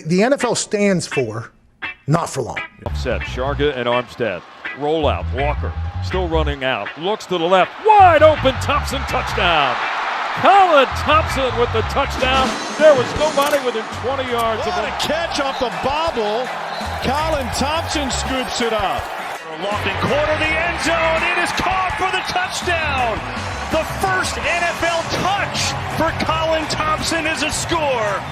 the NFL stands for not for long. Set, Sharga and Armstead. Roll out, Walker still running out. Looks to the left, wide open, Thompson touchdown. Colin Thompson with the touchdown. There was nobody within 20 yards of him. What a catch off the bobble. Colin Thompson scoops it up. Lofton corner the end zone. It is caught for the touchdown. The first NFL touch for Colin Thompson is a score.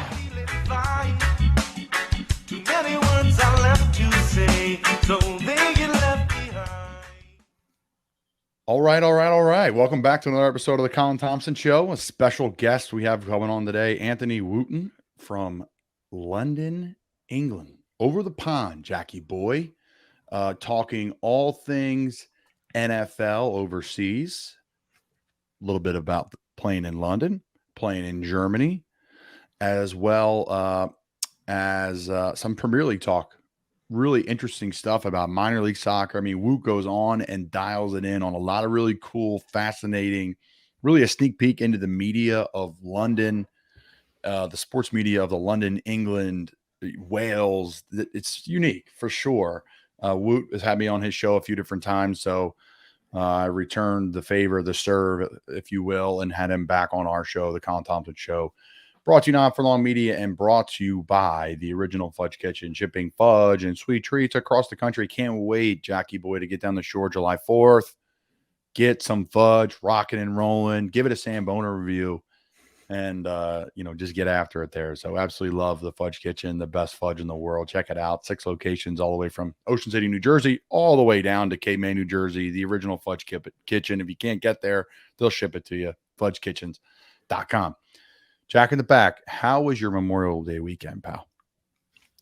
Too many words are left to say, so they get left behind. All right. Welcome back to another episode of the Colin Thompson Show. A special guest we have coming on today, Anthony Wootton from London, England. Over the pond, Jackie boy. Talking all things NFL overseas. A little bit about playing in London, playing in Germany, as well as some Premier League talk. Really interesting stuff about minor league soccer. I mean, Woot goes on and dials it in on a lot of really cool, fascinating, really a sneak peek into the media of London, the sports media of the London, England, Wales. It's unique for sure. Woot has had me on his show a few different times, so I returned the favor, the serve, if you will, and had him back on our show, the Colin Thompson Show. Brought to you not for long media and brought to you by the original Fudge Kitchen, shipping fudge and sweet treats across the country. Can't wait, Jackie boy, to get down the shore July 4th. Get some fudge, rocking and rolling. Give it a Sam Boner review, and just get after it there. So absolutely love the Fudge Kitchen, the best fudge in the world. Check it out. 6 locations all the way from Ocean City, New Jersey, all the way down to Cape May, New Jersey. The original Fudge Kitchen. If you can't get there, they'll ship it to you. FudgeKitchens.com. Jack in the back, how was your Memorial Day weekend, pal?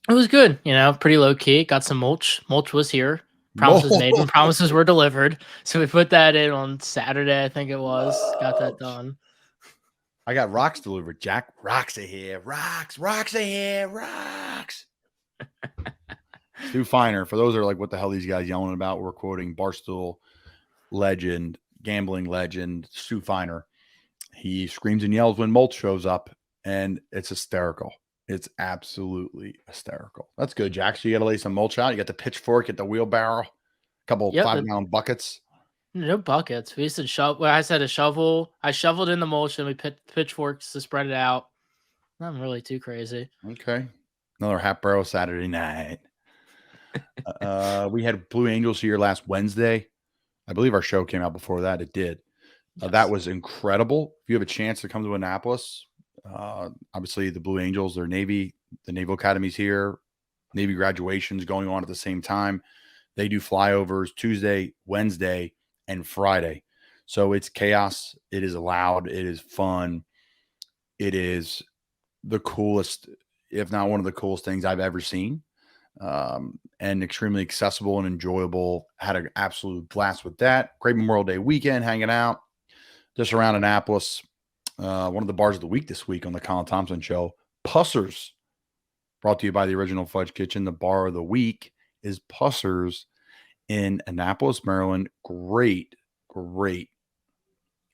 It was good, pretty low key. Got some mulch. Mulch was here. Promises made and promises were delivered. So we put that in on Saturday, I think it was. Got that done. I got rocks delivered, Jack. Rocks are here. Rocks are here. Rocks. Stu Feiner. For those that are like, what the hell are these guys yelling about? We're quoting Barstool legend, gambling legend, Stu Feiner. He screams and yells when mulch shows up, and it's hysterical. It's absolutely hysterical. That's good, Jack. So you got to lay some mulch out. You got the pitchfork, get the wheelbarrow, a couple 5-gallon buckets. No buckets. We used to shovel. Well, I said a shovel. I shoveled in the mulch, and we put pitchforks to spread it out. Not really too crazy. Okay. Another Hat Barrel Saturday night. We had Blue Angels here last Wednesday. I believe our show came out before that. It did. Yes. That was incredible. If you have a chance to come to Annapolis, obviously the Blue Angels, their Navy, the Naval Academy's here. Navy graduation's going on at the same time. They do flyovers Tuesday, Wednesday, and Friday. So it's chaos. It is loud. It is fun. It is the coolest, if not one of the coolest things I've ever seen. And extremely accessible and enjoyable. Had an absolute blast with that. Great Memorial Day weekend hanging out just around Annapolis. One of the bars of the week this week on the Colin Thompson Show, Pussers, brought to you by the original Fudge Kitchen. The bar of the week is Pussers in Annapolis, Maryland. Great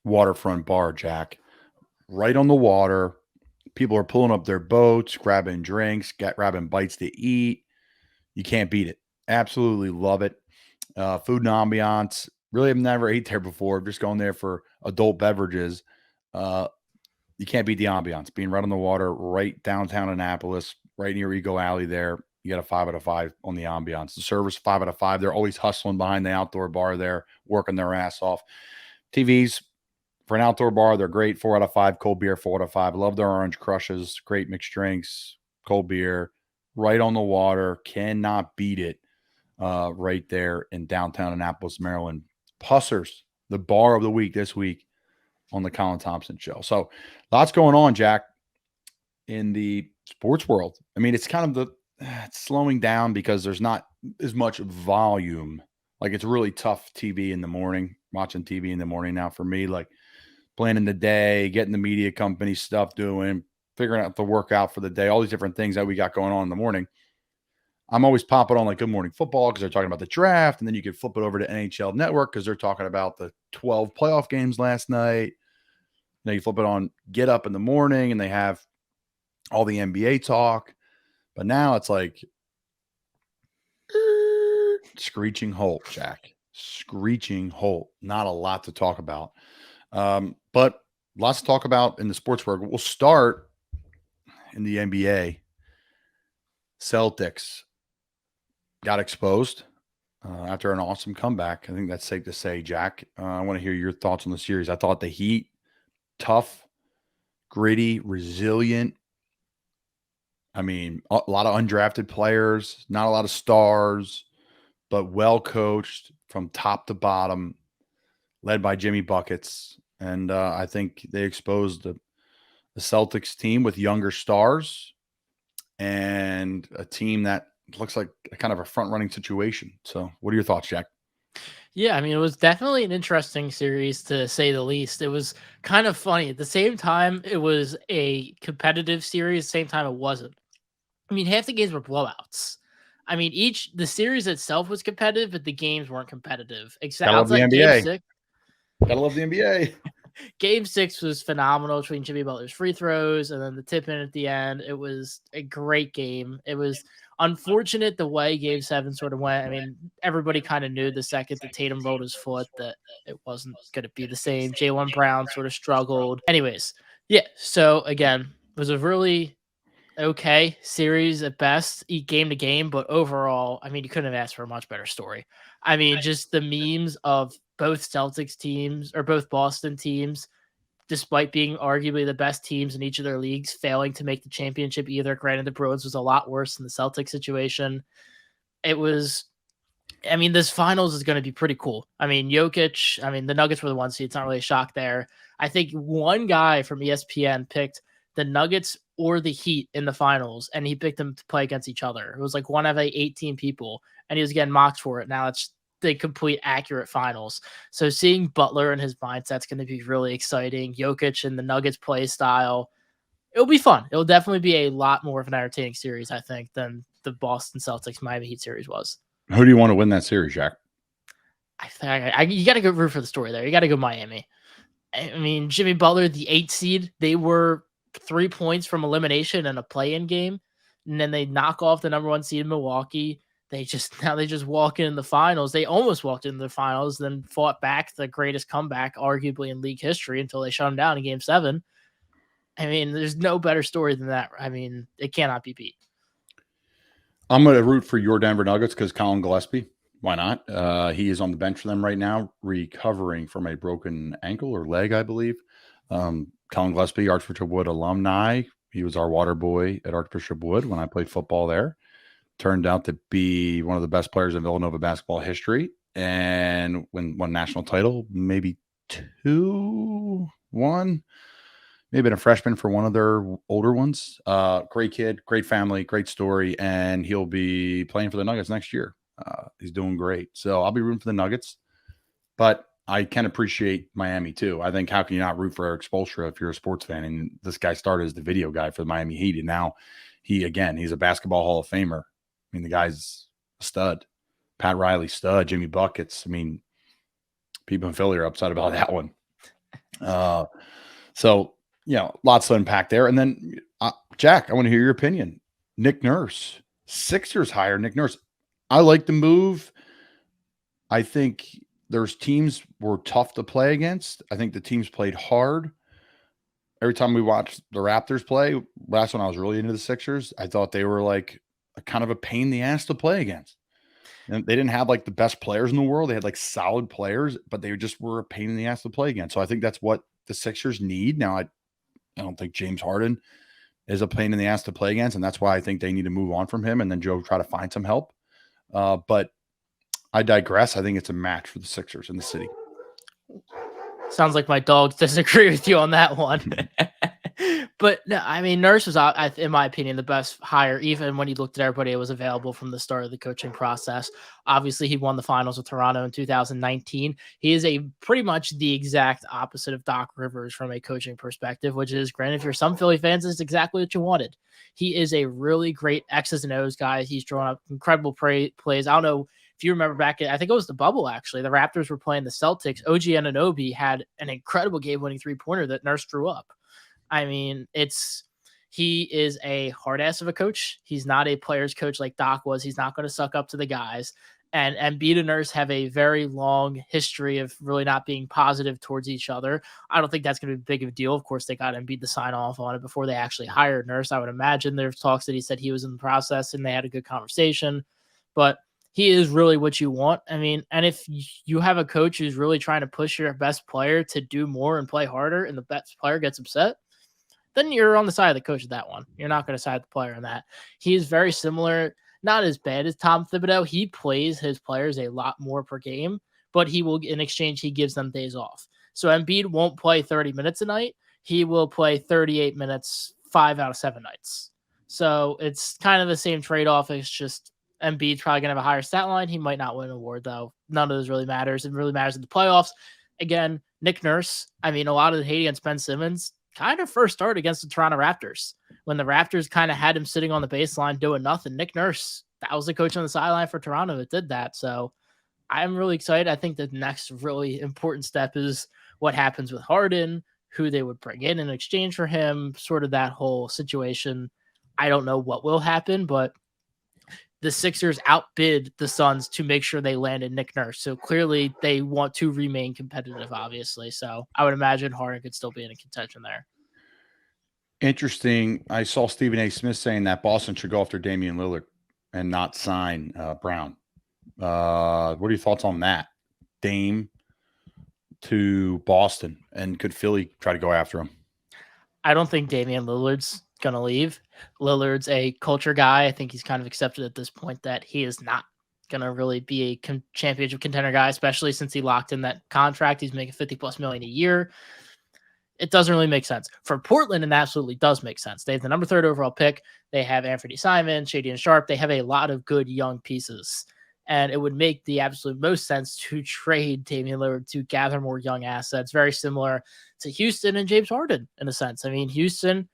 waterfront bar, Jack. Right on the water. People are pulling up their boats, grabbing drinks, grabbing bites to eat. You can't beat it. Absolutely love it. Food and ambiance. Really have never ate there before. Just going there for adult beverages. You can't beat the ambiance. Being right on the water, right downtown Annapolis, right near Eagle Alley there. You got a 5 out of 5 on the ambiance. The service, 5 out of 5. They're always hustling behind the outdoor bar there, working their ass off. TVs for an outdoor bar, they're great. 4 out of 5. Cold beer, 4 out of 5. Love their orange crushes. Great mixed drinks, cold beer. Right on the water. Cannot beat it. Right there in downtown Annapolis, Maryland. Pussers, the bar of the week this week on the Colin Thompson Show. So lots going on, Jack, in the sports world. I mean, it's kind of it's slowing down because there's not as much volume. Like, it's really tough TV in the morning, watching TV in the morning now for me, like planning the day, getting the media company stuff doing, figuring out the workout for the day, all these different things that we got going on in the morning. I'm always popping on like Good Morning Football because they're talking about the draft, and then you can flip it over to NHL Network because they're talking about the 12 playoff games last night. Now you flip it on Get Up in the morning, and they have all the NBA talk. But now it's like screeching halt, Jack. Screeching halt. Not a lot to talk about. But lots to talk about in the sports world. We'll start in the NBA. Celtics got exposed after an awesome comeback. I think that's safe to say, Jack. I want to hear your thoughts on the series. I thought the Heat, tough, gritty, resilient. I mean, a lot of undrafted players, not a lot of stars, but well coached from top to bottom, led by Jimmy Buckets. And I think they exposed the Celtics team with younger stars and a team that looks like a kind of a front-running situation. So what are your thoughts, Jack? Yeah, I mean, it was definitely an interesting series to say the least. It was kind of funny. At the same time, it was a competitive series. At the same time, it wasn't. I mean, half the games were blowouts. I mean, the series itself was competitive, but the games weren't competitive. Except Gotta love the outside NBA. Game 6. Gotta love the NBA. Game 6 was phenomenal between Jimmy Butler's free throws and then the tip in at the end. It was a great game. It was unfortunate the way Game 7 sort of went. I mean, everybody kind of knew the second that Tatum rolled his foot that it wasn't going to be the same. Jaylen Brown sort of struggled. Anyways, yeah. So again, it was a really okay series at best, game to game, but overall, I mean, you couldn't have asked for a much better story. I mean, just the memes of both Celtics teams or both Boston teams, despite being arguably the best teams in each of their leagues, failing to make the championship either. Granted, the Bruins was a lot worse than the Celtics situation. It was, I mean, this finals is going to be pretty cool. I mean, Jokic, I mean, the Nuggets were the 1 seed. It's not really a shock there. I think one guy from ESPN picked the Nuggets or the Heat in the finals, and he picked them to play against each other. It was like one of 18 people, and he was getting mocked for it. Now it's the complete accurate finals. So seeing Butler and his mindset's going to be really exciting. Jokic and the Nuggets play style, it'll be fun. It'll definitely be a lot more of an entertaining series, I think, than the Boston Celtics Miami Heat series was. Who do you want to win that series, Jack? I think you got to go root for the story there. You got to go Miami. I mean, Jimmy Butler, the 8 seed, they were 3 points from elimination in a play-in game, and then they knock off the number 1 seed in Milwaukee. They just walk in the finals. They almost walked into the finals, then fought back the greatest comeback arguably in league history until they shut them down in Game 7. I mean, there's no better story than that. I mean, it cannot be beat. I'm going to root for your Denver Nuggets because Colin Gillespie. Why not? He is on the bench for them right now, recovering from a broken ankle or leg, I believe. Colin Gillespie, Archbishop Wood alumni. He was our water boy at Archbishop Wood when I played football there. Turned out to be one of the best players in Villanova basketball history, and won national title, maybe 2-1, maybe been a freshman for one of their older ones. Great kid, great family, great story, and he'll be playing for the Nuggets next year. He's doing great. So I'll be rooting for the Nuggets, but I can appreciate Miami too. I think how can you not root for Eric Spoelstra if you're a sports fan? And this guy started as the video guy for the Miami Heat, and now he's a basketball Hall of Famer. I mean, the guy's a stud. Pat Riley, stud. Jimmy Buckets. I mean, people in Philly are upset about that one. So, lots to unpack there. And then, Jack, I want to hear your opinion. Nick Nurse. Sixers hire Nick Nurse. I like the move. I think there's teams were tough to play against. I think the teams played hard. Every time we watched the Raptors play, last when I was really into the Sixers, I thought they were like kind of a pain in the ass to play against. And they didn't have like the best players in the world. They had like solid players, but they just were a pain in the ass to play against. So I think that's what the Sixers need. Now, I don't think James Harden is a pain in the ass to play against, and that's why I think they need to move on from him and then Joe try to find some help. But I digress. I think it's a match for the Sixers in the city. Sounds like my dogs disagree with you on that one. But no, I mean, Nurse was, in my opinion, the best hire, even when he looked at everybody that was available from the start of the coaching process. Obviously, he won the finals with Toronto in 2019. He is pretty much the exact opposite of Doc Rivers from a coaching perspective, which is, granted, if you're some Philly fans, it's exactly what you wanted. He is a really great X's and O's guy. He's drawn up incredible plays. I don't know if you remember back, I think it was the bubble, actually. The Raptors were playing the Celtics. OG Anunoby had an incredible game-winning three-pointer that Nurse drew up. I mean, He is a hard ass of a coach. He's not a player's coach like Doc was. He's not going to suck up to the guys. And Embiid and Nurse have a very long history of really not being positive towards each other. I don't think that's going to be big of a deal. Of course, they got Embiid to sign off on it before they actually hired Nurse. I would imagine there's talks that he said he was in the process and they had a good conversation. But he is really what you want. I mean, and if you have a coach who's really trying to push your best player to do more and play harder and the best player gets upset, then you're on the side of the coach of that one. You're not going to side the player on that. He is very similar, not as bad as Tom Thibodeau. He plays his players a lot more per game, but he will, in exchange, he gives them days off. So Embiid won't play 30 minutes a night. He will play 38 minutes 5 out of 7 nights. So it's kind of the same trade-off. It's just Embiid's probably going to have a higher stat line. He might not win an award, though. None of this really matters. It really matters in the playoffs. Again, Nick Nurse, I mean, a lot of the hate against Ben Simmons kind of first started against the Toronto Raptors. When the Raptors kind of had him sitting on the baseline doing nothing, Nick Nurse, that was the coach on the sideline for Toronto that did that. So I'm really excited. I think the next really important step is what happens with Harden, who they would bring in exchange for him, sort of that whole situation. I don't know what will happen, but the Sixers outbid the Suns to make sure they landed Nick Nurse. So clearly they want to remain competitive, obviously. So I would imagine Harden could still be in a contention there. Interesting. I saw Stephen A. Smith saying that Boston should go after Damian Lillard and not sign Brown. What are your thoughts on that? Dame to Boston, and could Philly try to go after him? I don't think Damian Lillard's going to leave. Lillard's a culture guy. I think he's kind of accepted at this point that he is not going to really be a championship contender guy, especially since he locked in that contract. He's making $50+ million a year. It doesn't really make sense. For Portland, it absolutely does make sense. They have the number 3 overall pick. They have Anthony Simon, Shady and Sharp. They have a lot of good young pieces. And it would make the absolute most sense to trade Damian Lillard to gather more young assets, very similar to Houston and James Harden in a sense. I mean, Houston,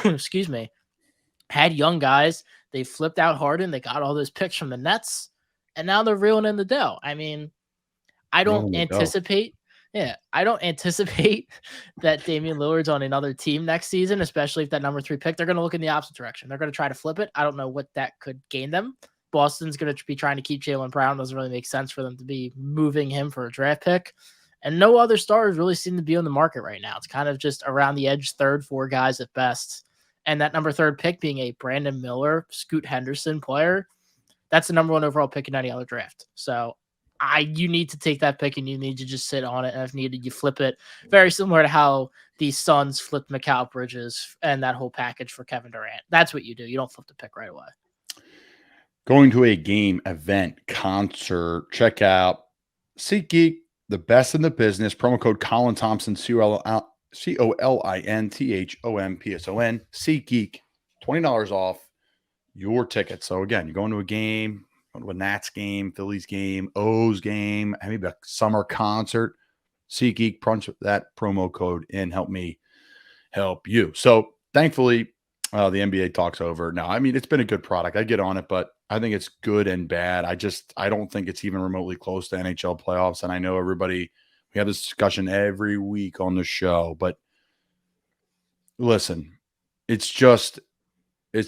excuse me, had young guys. They flipped out Harden. They got all those picks from the Nets, and now they're reeling in the dough. I mean, I don't anticipate that Damian Lillard's on another team next season, especially if that number 3 pick. They're going to look in the opposite direction. They're going to try to flip it. I don't know what that could gain them. Boston's going to be trying to keep Jaylen Brown. Doesn't really make sense for them to be moving him for a draft pick. And no other stars really seem to be on the market right now. It's kind of just around the edge, 3rd, 4 guys at best. And that number 3 pick being a Brandon Miller, Scoot Henderson player, that's the number 1 overall pick in any other draft. So you need to take that pick and you need to just sit on it. And if needed, you flip it. Very similar to how the Suns flipped Mikal Bridges and that whole package for Kevin Durant. That's what you do. You don't flip the pick right away. Going to a game, event, concert, check out SeatGeek, the best in the business. Promo code Colin Thompson, COLINTHOMPSON. SeatGeek, $20 off your ticket. So again, you're going to a game, going to a Nats game, Phillies game, O's game, maybe a summer concert. SeatGeek, punch that promo code in. Help me help you. So thankfully, the NBA talk's over. Now, I mean, it's been a good product. I get on it, but I think it's good and bad. I don't think it's even remotely close to NHL playoffs. And I know we have this discussion every week on the show, but listen, it's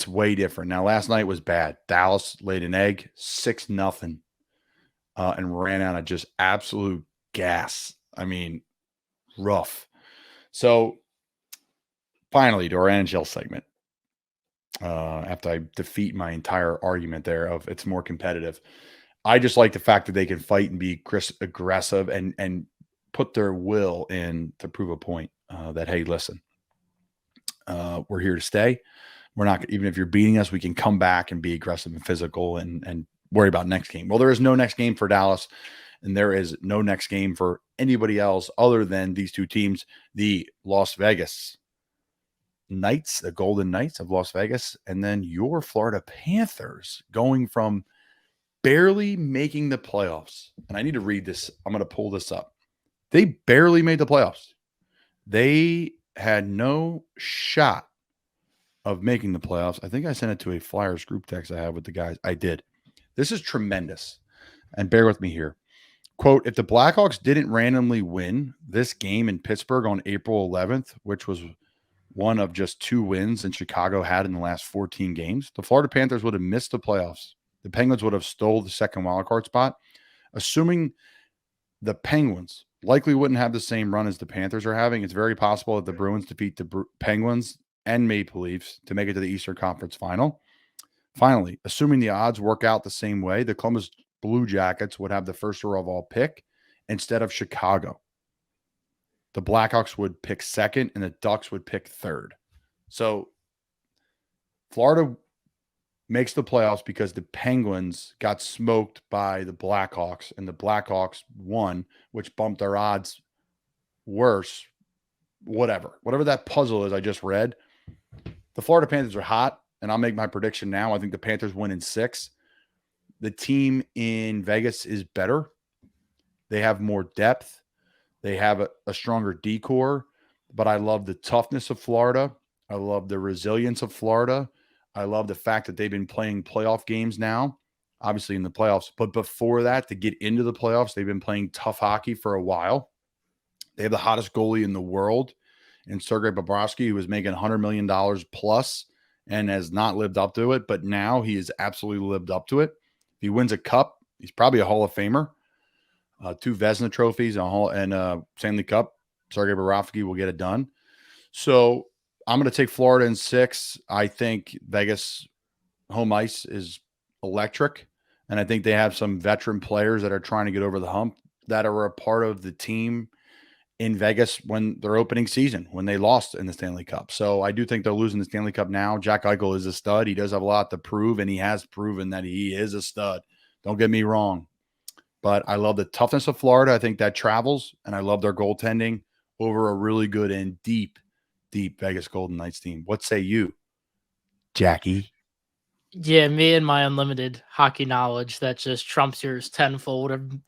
way different. Now, last night was bad. Dallas laid an egg, 6-0, and ran out of just absolute gas. I mean, rough. So finally, to our NHL segment. After I defeat my entire argument there of it's more competitive. I just like the fact that they can fight and be aggressive and put their will in to prove a point that, hey, listen, we're here to stay. We're not, even if you're beating us, we can come back and be aggressive and physical and worry about next game. Well, there is no next game for Dallas, and there is no next game for anybody else other than these 2 teams, the Las Vegas Knights, the Golden Knights of Las Vegas, and then your Florida Panthers going from barely making the playoffs. And I need to read this. I'm going to pull this up. They barely made the playoffs. They had no shot of making the playoffs. I think I sent it to a Flyers group text I have with the guys. I did. This is tremendous. And bear with me here. Quote, if the Blackhawks didn't randomly win this game in Pittsburgh on April 11th, which was one of just 2 wins in Chicago had in the last 14 games, the Florida Panthers would have missed the playoffs. The Penguins would have stole the second wildcard spot. Assuming the Penguins likely wouldn't have the same run as the Panthers are having, it's very possible that the Bruins defeat the Penguins and Maple Leafs to make it to the Eastern Conference Final. Finally, assuming the odds work out the same way, the Columbus Blue Jackets would have the first overall pick instead of Chicago. The Blackhawks would pick second and the Ducks would pick third. So Florida makes the playoffs because the Penguins got smoked by the Blackhawks and the Blackhawks won, which bumped their odds worse. Whatever that puzzle is I just read. The Florida Panthers are hot, and I'll make my prediction now. I think the Panthers win in 6. The team in Vegas is better. They have more depth. They have a stronger decor, but I love the toughness of Florida. I love the resilience of Florida. I love the fact that they've been playing playoff games now, obviously in the playoffs. But before that, to get into the playoffs, they've been playing tough hockey for a while. They have the hottest goalie in the world in Sergei Bobrovsky, who was making $100 million plus and has not lived up to it. But now he has absolutely lived up to it. If he wins a cup, he's probably a Hall of Famer. 2 Vezina trophies and Stanley Cup. Sergei Bobrovsky will get it done. So I'm going to take Florida in 6. I think Vegas home ice is electric, and I think they have some veteran players that are trying to get over the hump that are a part of the team in Vegas when their opening season, when they lost in the Stanley Cup. So I do think they're losing the Stanley Cup now. Jack Eichel is a stud. He does have a lot to prove, and he has proven that he is a stud. Don't get me wrong. But I love the toughness of Florida. I think that travels, and I love their goaltending over a really good and deep Vegas Golden Knights team. What say you, Jackie? Yeah, me and my unlimited hockey knowledge that just trumps yours tenfold.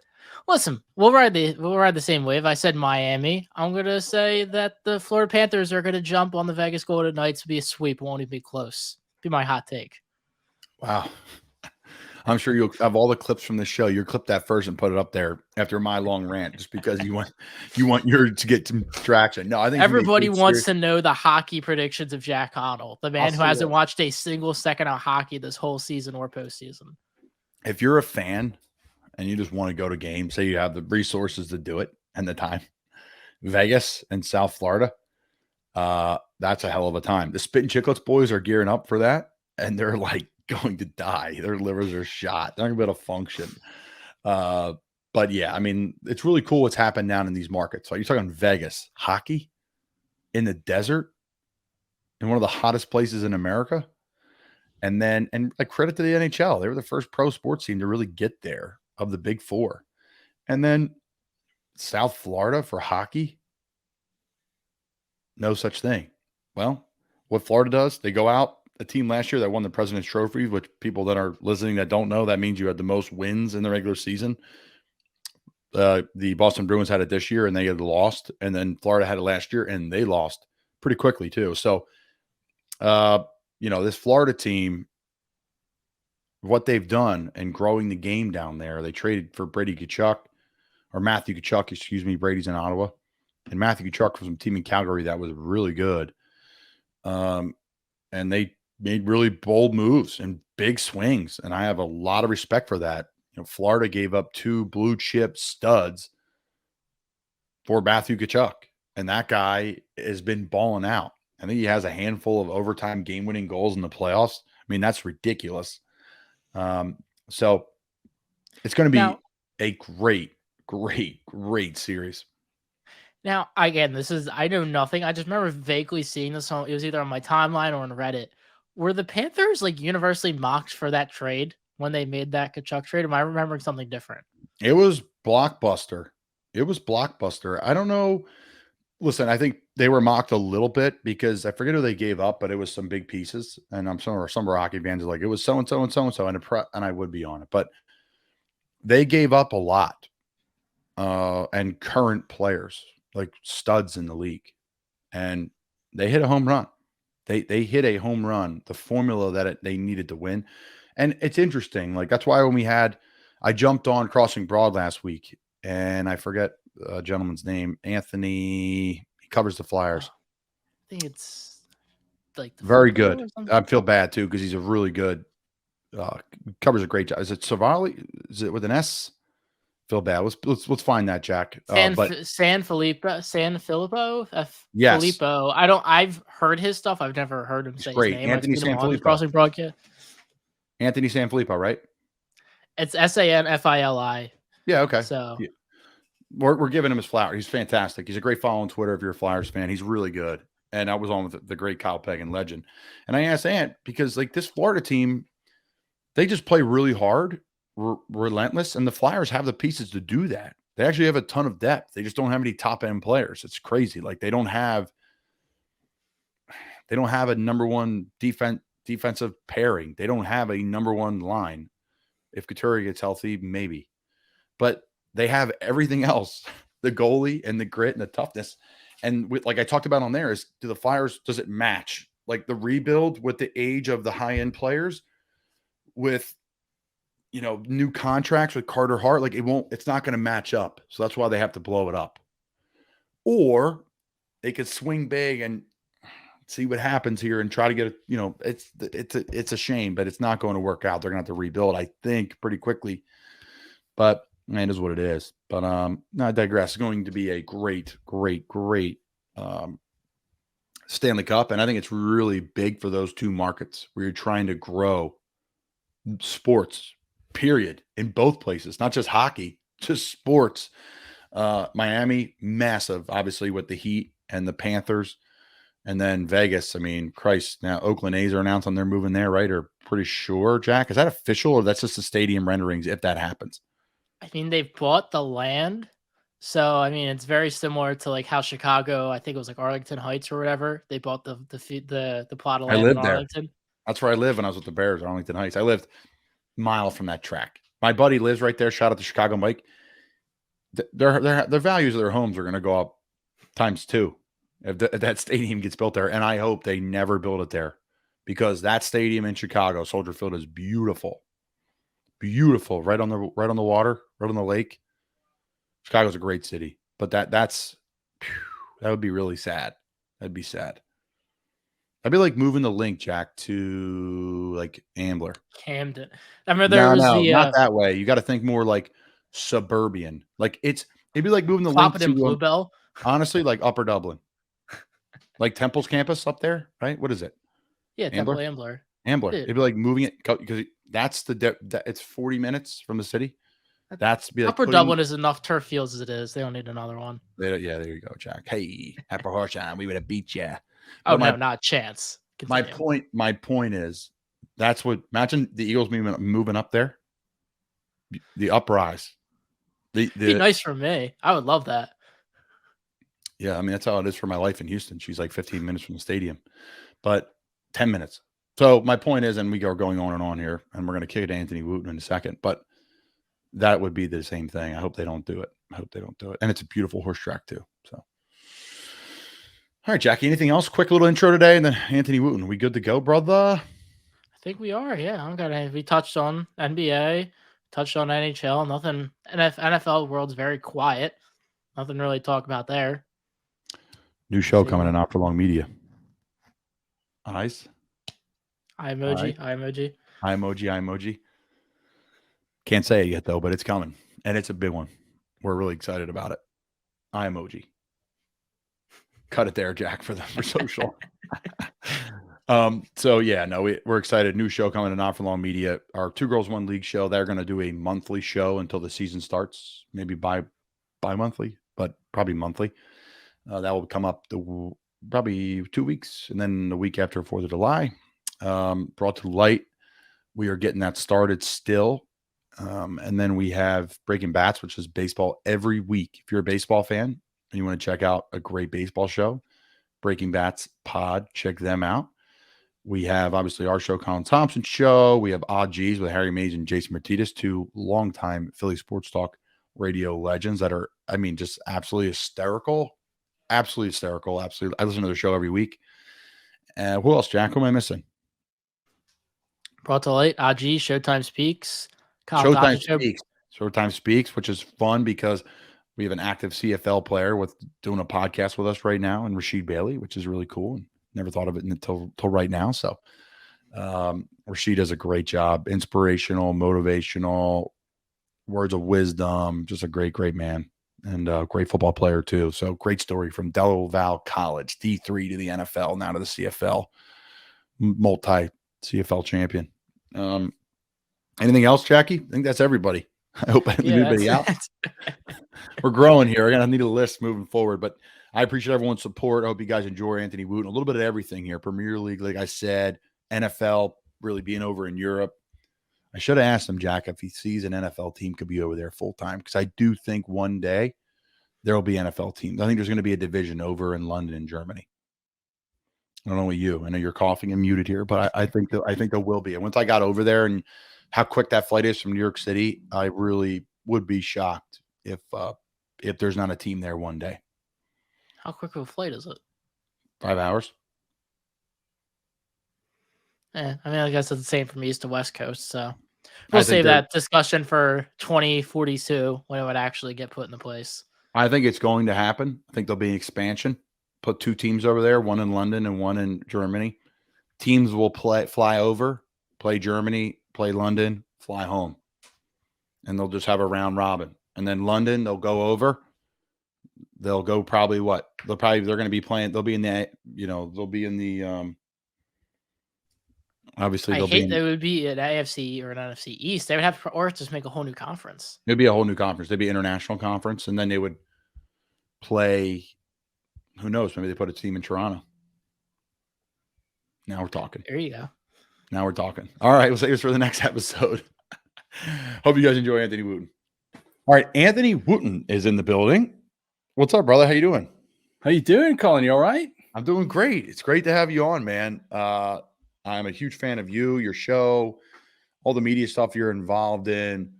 Listen, we'll ride the same wave. I said Miami. I'm gonna say that the Florida Panthers are gonna jump on the Vegas Golden Knights. Be a sweep. Won't even be close. Be my hot take. Wow. I'm sure you'll have all the clips from the show. You clip that first and put it up there after my long rant, just because you want yours to get some traction. No, I think everybody wants to know the hockey predictions of Jack Connell, the man who hasn't watched a single second of hockey this whole season or postseason. If you're a fan and you just want to go to games, say you have the resources to do it and the time, Vegas and South Florida, that's a hell of a time. The Spit and Chicklets boys are gearing up for that, and they're like going to die. Their livers are shot. They're not going to be able to function. But yeah, I mean, it's really cool what's happened down in these markets. So you're talking Vegas, hockey in the desert, in one of the hottest places in America. And like credit to the NHL. They were the first pro sports team to really get there of the big 4. And then South Florida for hockey. No such thing. Well, what Florida does, they go out. A team last year that won the President's Trophy, which people that are listening that don't know, that means you had the most wins in the regular season. The Boston Bruins had it this year and they had lost. And then Florida had it last year and they lost pretty quickly too. So, this Florida team, what they've done and growing the game down there, they traded for Matthew Tkachuk, excuse me. Brady's in Ottawa. And Matthew Tkachuk from some team in Calgary that was really good. And they made really bold moves and big swings. And I have a lot of respect for that. Florida gave up 2 blue chip studs for Matthew Tkachuk. And that guy has been balling out. I think he has a handful of overtime game-winning goals in the playoffs. I mean, that's ridiculous. So it's going to be a great series. Now, again, I know nothing. I just remember vaguely seeing this it was either on my timeline or on Reddit. Were the Panthers universally mocked for that trade when they made that Tkachuk trade? Am I remembering something different? It was blockbuster. I don't know. Listen, I think they were mocked a little bit because I forget who they gave up, but it was some big pieces. And I'm some hockey fans are like, it was so-and-so and so-and-so, and I would be on it. But they gave up a lot. And current players, like studs in the league. And they hit a home run. They hit a home run, the formula that they needed to win. And it's interesting. That's why when I jumped on Crossing Broad last week, and I forget a gentleman's name, Anthony, he covers the Flyers. I think it's like the Very flu or good. something? I feel bad too because he's a really good. Covers a great job. Is it Savali? Is it with an S? Feel bad. Let's find that, Jack. But San Filippo, yes, Filippo. I've heard his stuff. I've never heard him he's say his great. name. Anthony I've seen him on the Sanfilippo. Crossing broadcast. Anthony Sanfilippo, right? It's Sanfili. Yeah. Okay. So Yeah. We're giving him his flower. He's fantastic. He's a great follow on Twitter if you're a Flyers fan. He's really good. And I was on with the great Kyle Pegg and legend. And I asked Ant because like this Florida team, they just play really hard, relentless, and the Flyers have the pieces to do that. They actually have a ton of depth. They just don't have any top end players. It's crazy. Like they don't have a number one defensive pairing. They don't have a number one line. If Couturier gets healthy, maybe. But they have everything else, the goalie and the grit and the toughness. And like I talked about on there is, do the Flyers, does it match like the rebuild with the age of the high-end players with, new contracts with Carter Hart? Like it's not going to match up. So that's why they have to blow it up. Or they could swing big and see what happens here and try to get it's a shame, but it's not going to work out. They're going to have to rebuild, I think, pretty quickly. But it is what it is. But no, I digress. It's going to be a great Stanley Cup. And I think it's really big for those two markets where you're trying to grow sports, period, in both places, not just hockey, just sports. Miami, massive, obviously, with the Heat and the Panthers. And then Vegas, I mean, Christ, now Oakland A's are announcing they're moving there, right? Or pretty sure, Jack. Is that official or that's just the stadium renderings if that happens? I mean, they've bought the land. So, I mean, it's very similar to like how Chicago, I think it was like Arlington Heights or whatever. They bought the plot of land I lived in there. Arlington. That's where I live when I was with the Bears, Arlington Heights. I lived a mile from that track. My buddy lives right there. Shout out to Chicago Mike. Their values of their homes are going to go up times 2 if that stadium gets built there. And I hope they never build it there because that stadium in Chicago, Soldier Field, is beautiful. Beautiful, right on the water, right on the lake. Chicago's a great city, but that would be really sad. That'd be sad. That'd be like moving the link, Jack, to like Ambler. Camden. I remember there was not that way. You got to think more like suburban. Like it'd be like moving the link to Bluebell. Honestly, like Upper Dublin, like Temple's campus up there, right? What is it? Yeah, Temple Ambler. Ambler. Dude. It'd be like moving it because that's it's 40 minutes from the city. That's be like Upper Dublin is enough turf fields as it is. They don't need another one. Yeah, there you go, Jack. Hey, Upper Horsham, we would have beat you. Oh, no, not a chance. Continue. My point is that's what imagine the Eagles moving up there. The uprise. It'd be nice for me. I would love that. Yeah, I mean that's how it is for my life in Houston. She's like 15 minutes from the stadium, but 10 minutes. So my point is, and we are going on and on here, and we're going to kick it to Anthony Wootton in a second, but that would be the same thing. I hope they don't do it. And it's a beautiful horse track too. So, all right, Jackie, anything else? Quick little intro today, and then Anthony Wootton. We good to go, brother? I think we are. Yeah, we touched on NBA, touched on NHL. Nothing. NFL world's very quiet. Nothing really to talk about there. New show coming in Not For Long Media. Eyes. Eye emoji. Eye emoji. Can't say it yet though, but it's coming, and it's a big one. We're really excited about it. Eye emoji. Cut it there, Jack, for social. So yeah, no, we're excited. New show coming to Not For Long Media. Our Two Girls One League show. They're going to do a monthly show until the season starts. Maybe bi-monthly, but probably monthly. That will come up probably 2 weeks, and then the week after 4th of July. Brought to light. We are getting that started still. And then we have Breaking Bats, which is baseball every week. If you're a baseball fan and you want to check out a great baseball show, Breaking Bats Pod, check them out. We have obviously our show, Colin Thompson Show. We have Odd G's with Harry Mays and Jason Martinez, two longtime Philly Sports Talk radio legends that are, I mean, just absolutely hysterical. Absolutely hysterical. Absolutely. I listen to their show every week. Who else, Jack? Who am I missing? Brought to light, AG, Showtime Speaks. Showtime Speaks, which is fun because we have an active CFL player doing a podcast with us right now, and Rasheed Bailey, which is really cool. And Never thought of it until right now. So Rasheed does a great job. Inspirational, motivational, words of wisdom. Just a great, great man. And a great football player too. So great story from Del Val College, D3 to the NFL, now to the CFL, multi CFL champion. Anything else, Jackie? I think that's everybody. I hope I didn't leave anybody out. We're growing here. We're going to need a list moving forward, but I appreciate everyone's support. I hope you guys enjoy Anthony Wootton. A little bit of everything here. Premier League, like I said, NFL really being over in Europe. I should have asked him, Jack, if he sees an NFL team could be over there full time, because I do think one day there will be NFL teams. I think there's going to be a division over in London and Germany. I don't know what you. I know you're coughing and muted here, but I think there will be. And once I got over there and how quick that flight is from New York City, I really would be shocked if there's not a team there one day. How quick of a flight is it? 5 hours. I mean, I guess it's the same from East to West Coast. So we'll save that discussion for 2042 when it would actually get put into place. I think it's going to happen. I think there'll be an expansion. Put 2 teams over there, one in London and one in Germany. Teams will fly over, play Germany, play London, fly home. And they'll just have a round robin. And then London, they'll go over. They'll go probably what? They're going to be playing. They'll be in the, they'll be in the, obviously they would be an AFC or an NFC East. They would have to, or just make a whole new conference. It'd be a whole new conference. They'd be international conference. And then they would play, who knows? Maybe they put a team in Toronto. Now we're talking. There you go. Now we're talking. All right. We'll save this for the next episode. Hope you guys enjoy Anthony Wootton. All right. Anthony Wootton is in the building. What's up, brother? How you doing? How you doing, Colin? You all right? I'm doing great. It's great to have you on, man. I'm a huge fan of you, your show, all the media stuff you're involved in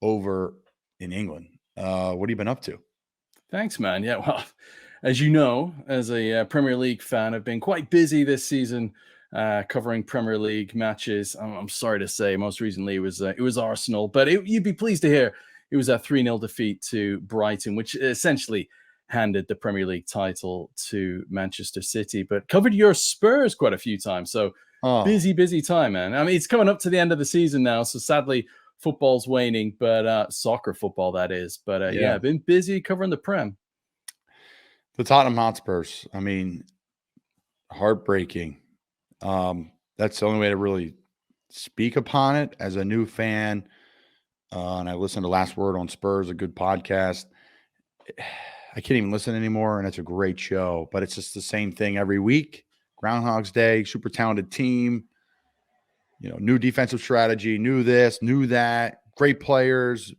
over in England. What have you been up to? Thanks, man. Yeah, well, as you know, as a Premier League fan, I've been quite busy this season covering Premier League matches. I'm sorry to say, most recently it was Arsenal, but you'd be pleased to hear it was a 3-0 defeat to Brighton, which essentially handed the Premier League title to Manchester City, but covered your Spurs quite a few times. So busy time, man. I mean, it's coming up to the end of the season now, so sadly football's waning, but soccer football, that is. But yeah, I've been busy covering the Prem. The Tottenham Hotspurs, I mean, heartbreaking. That's the only way to really speak upon it as a new fan. And I listened to Last Word on Spurs, a good podcast. I can't even listen anymore, and it's a great show. But it's just the same thing every week. Groundhog's Day, super talented team. New defensive strategy, new this, new that. Great players.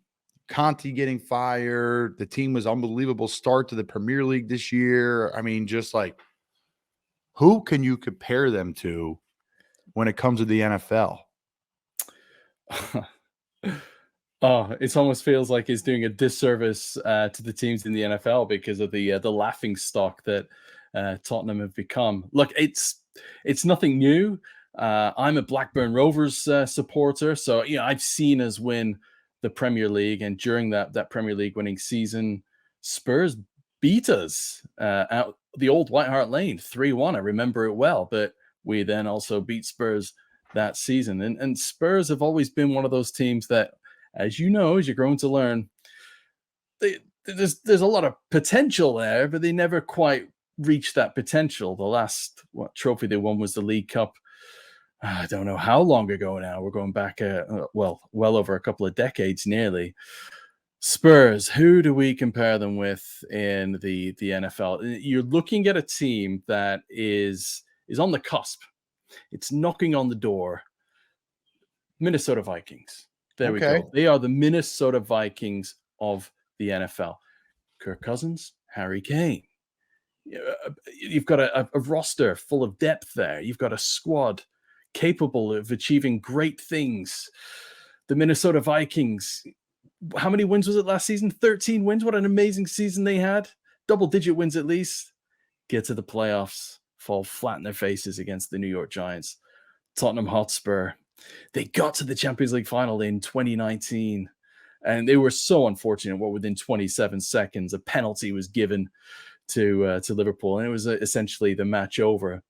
Conte getting fired. The team was unbelievable start to the Premier League this year. I mean, just like, who can you compare them to when it comes to the NFL? It almost feels like it's doing a disservice to the teams in the NFL because of the laughing stock that Tottenham have become. Look, it's nothing new. I'm a Blackburn Rovers supporter, so I've seen us win the Premier League, and during that Premier League winning season, Spurs beat us out the old White Hart Lane 3-1. I remember it well, but we then also beat Spurs that season, and Spurs have always been one of those teams that, as you know, as you're growing to learn, there's a lot of potential there, but they never quite reached that potential. The last trophy they won was the League Cup. I don't know how long ago now. We're going back, well over a couple of decades nearly. Spurs, who do we compare them with in the NFL? You're looking at a team that is on the cusp. It's knocking on the door. Minnesota Vikings. There we go. They are the Minnesota Vikings of the NFL. Kirk Cousins, Harry Kane. You've got a roster full of depth there. You've got a squad capable of achieving great things. The Minnesota Vikings, how many wins was it last season? 13 wins. What an amazing season they had. Double-digit wins at least. Get to the playoffs, fall flat in their faces against the New York Giants. Tottenham Hotspur, they got to the Champions League final in 2019, and they were so unfortunate. Within 27 seconds, a penalty was given to Liverpool, and it was essentially the match over.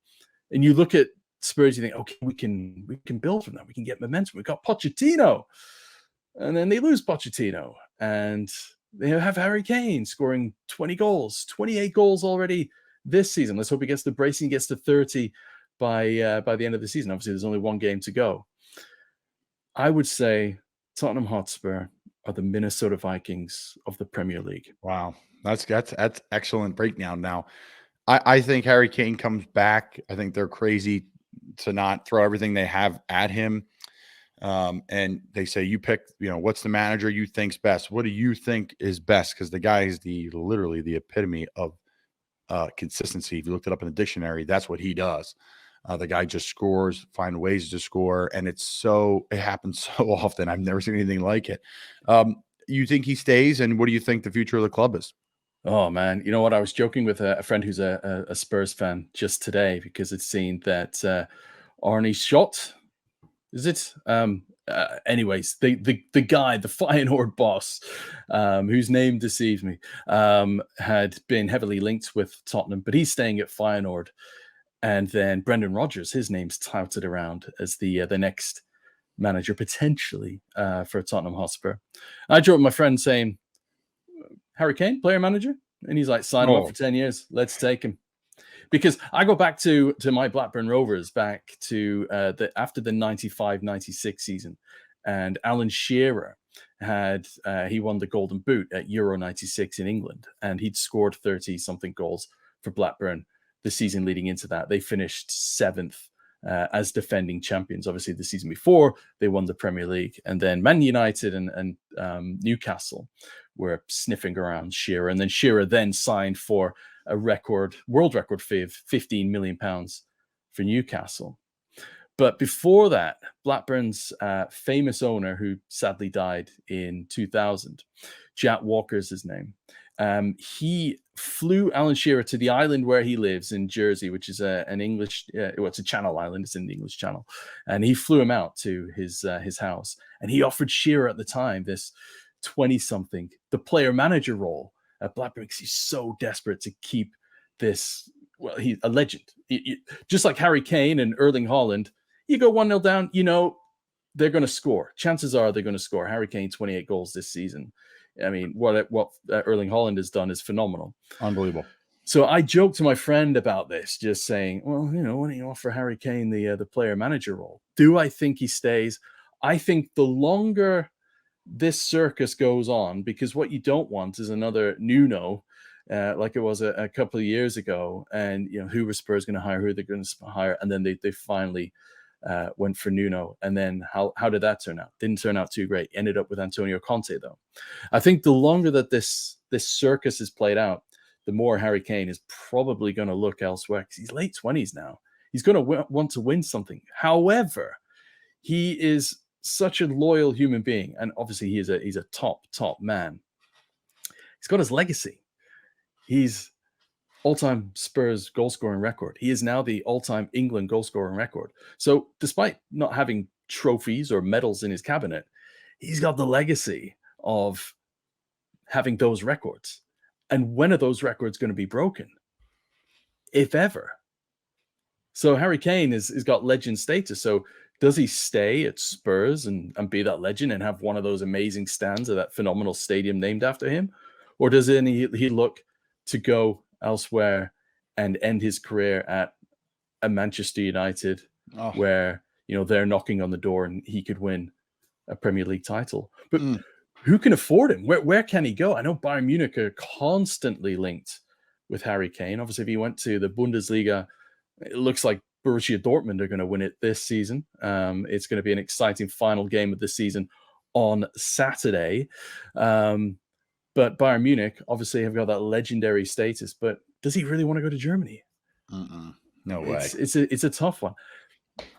And you look at Spurs, you think, okay, we can build from that. We can get momentum. We've got Pochettino. And then they lose Pochettino. And they have Harry Kane scoring 20 goals, 28 goals already this season. Let's hope he gets the bracing, gets to 30 by the end of the season. Obviously, there's only one game to go. I would say Tottenham Hotspur are the Minnesota Vikings of the Premier League. Wow. That's excellent breakdown. Now, I think Harry Kane comes back. I think they're crazy to not throw everything they have at him. And they say, you pick, what's the manager you think's best? What do you think is best? Because the guy is literally the epitome of consistency. If you looked it up in the dictionary, that's what he does. The guy just scores, find ways to score, and it happens so often. I've never seen anything like it. You think he stays, and what do you think the future of the club is? Oh man, you know what? I was joking with a friend who's a Spurs fan just today because it's seen that Arne Schott, is it? Anyways, the guy, the Feyenoord boss, whose name deceives me, had been heavily linked with Tottenham, but he's staying at Feyenoord. And then Brendan Rodgers, his name's touted around as the next manager potentially for Tottenham Hotspur. I joked with my friend saying, Harry Kane, player manager? And he's like, sign him up for 10 years. Let's take him. Because I go back to my Blackburn Rovers back to after the 95-96 season. And Alan Shearer he won the Golden Boot at Euro 96 in England. And he'd scored 30-something goals for Blackburn the season leading into that. They finished 7th as defending champions. Obviously, the season before, they won the Premier League. And then Man United and Newcastle were sniffing around Shearer. And then Shearer then signed for a world record fee of £15 million for Newcastle. But before that, Blackburn's famous owner, who sadly died in 2000, Jack Walker's his name, he flew Alan Shearer to the island where he lives in Jersey, which is an English, it's a Channel Island. It's in the English Channel. And he flew him out to his house. And he offered Shearer at the time this 20-something, the player manager role at Blackburn, because he's so desperate to keep this. Well, he's a legend. Just like Harry Kane and Erling Haaland, you go 1-0 down, they're going to score. Chances are they're going to score. Harry Kane, 28 goals this season. I mean, what Erling Haaland has done is phenomenal. Unbelievable. So I joked to my friend about this, just saying, well, why don't you offer Harry Kane the player manager role? Do I think he stays? I think the longer this circus goes on, because what you don't want is another Nuno, like it was a couple of years ago, and who were Spurs going to hire, who they're going to hire, and then they finally went for Nuno. And then how did that turn out? Didn't turn out too great. Ended up with Antonio Conte, though. I think the longer that this circus is played out, the more Harry Kane is probably going to look elsewhere, because he's late 20s now. He's going to want to win something. However, he is such a loyal human being, and obviously he's a top man. He's got his legacy. He's all-time Spurs goal-scoring record. He is now the all-time England goal-scoring record. So despite not having trophies or medals in his cabinet, he's got the legacy of having those records. And when are those records going to be broken? If ever. So Harry Kane has got legend status. So does he stay at Spurs and be that legend and have one of those amazing stands at that phenomenal stadium named after him? Or does he look to go elsewhere and end his career at a Manchester United where, they're knocking on the door and he could win a Premier League title? But who can afford him? Where can he go? I know Bayern Munich are constantly linked with Harry Kane. Obviously, if he went to the Bundesliga, it looks like Borussia Dortmund are going to win it this season. It's going to be an exciting final game of the season on Saturday. But Bayern Munich obviously have got that legendary status. But does he really want to go to Germany? No way. It's a tough one.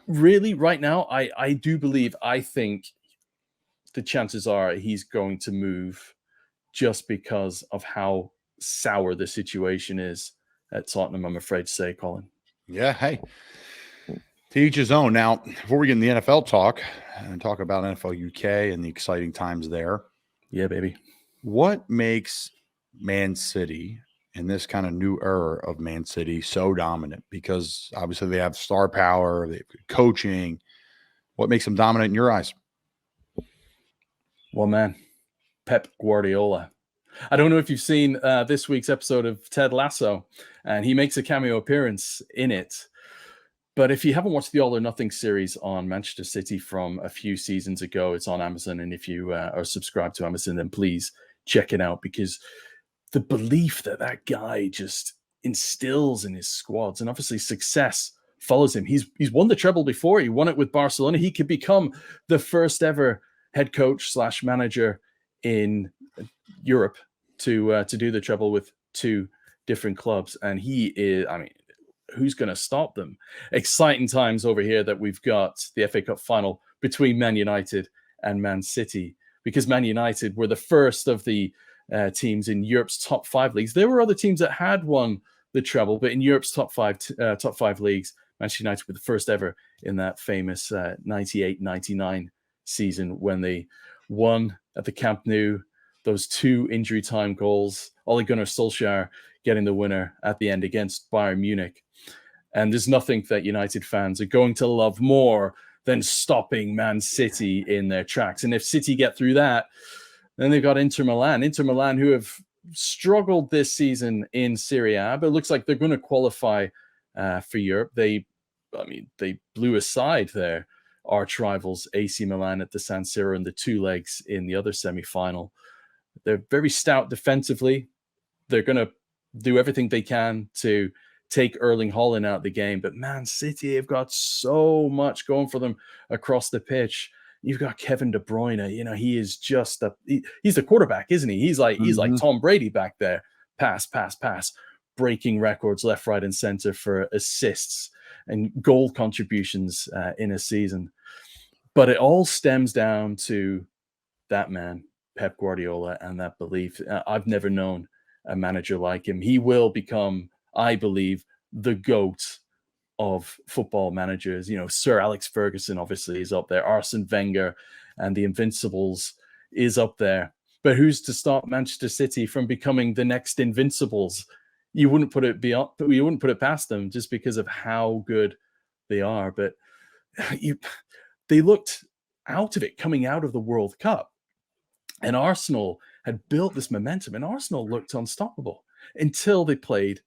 Really, right now, I think the chances are he's going to move just because of how sour the situation is at Tottenham, I'm afraid to say, Colin. Yeah, hey. To each his own. Now, before we get in the NFL talk and talk about NFL UK and the exciting times there. Yeah, baby. What makes Man City in this kind of new era of Man City so dominant? Because obviously they have star power, they have good coaching. What makes them dominant in your eyes? Well, man, Pep Guardiola. I don't know if you've seen this week's episode of Ted Lasso, and he makes a cameo appearance in it. But if you haven't watched the All or Nothing series on Manchester City from a few seasons ago, it's on Amazon. And if you are subscribed to Amazon, then please check it out, because the belief that that guy just instills in his squads, and obviously success follows him. He's won the treble before. He won it with Barcelona. He could become the first ever head coach / manager in Europe to do the treble with 2 different clubs. And he is, I mean, who's going to stop them? Exciting times over here that we've got the FA Cup final between Man United and Man City, because Man United were the first of the teams in Europe's top 5 leagues. There were other teams that had won the treble, but in Europe's top five leagues, Manchester United were the first ever in that famous 98-99 season when they won at the Camp Nou. Those 2 injury time goals, Ole Gunnar Solskjaer getting the winner at the end against Bayern Munich. And there's nothing that United fans are going to love more than stopping Man City in their tracks. And if City get through that, then they've got Inter Milan. Inter Milan, who have struggled this season in Serie A, but it looks like they're going to qualify for Europe. They blew aside their arch rivals AC Milan at the San Siro in the 2 legs in the other semi-final. They're very stout defensively. They're going to do everything they can to take Erling Haaland out of the game. But Man City have got so much going for them across the pitch. You've got Kevin De Bruyne. You know, he is just he's the quarterback, isn't he? He's like Tom Brady back there. Pass, breaking records left, right, and center for assists and goal contributions in a season. But it all stems down to that man, Pep Guardiola, and that belief. I've never known a manager like him. He will become, I believe, the GOAT of football managers. You know, Sir Alex Ferguson obviously is up there. Arsene Wenger and the Invincibles is up there. But who's to stop Manchester City from becoming the next Invincibles? You wouldn't put it past them just because of how good they are. But they looked out of it coming out of the World Cup. And Arsenal had built this momentum, and Arsenal looked unstoppable until they played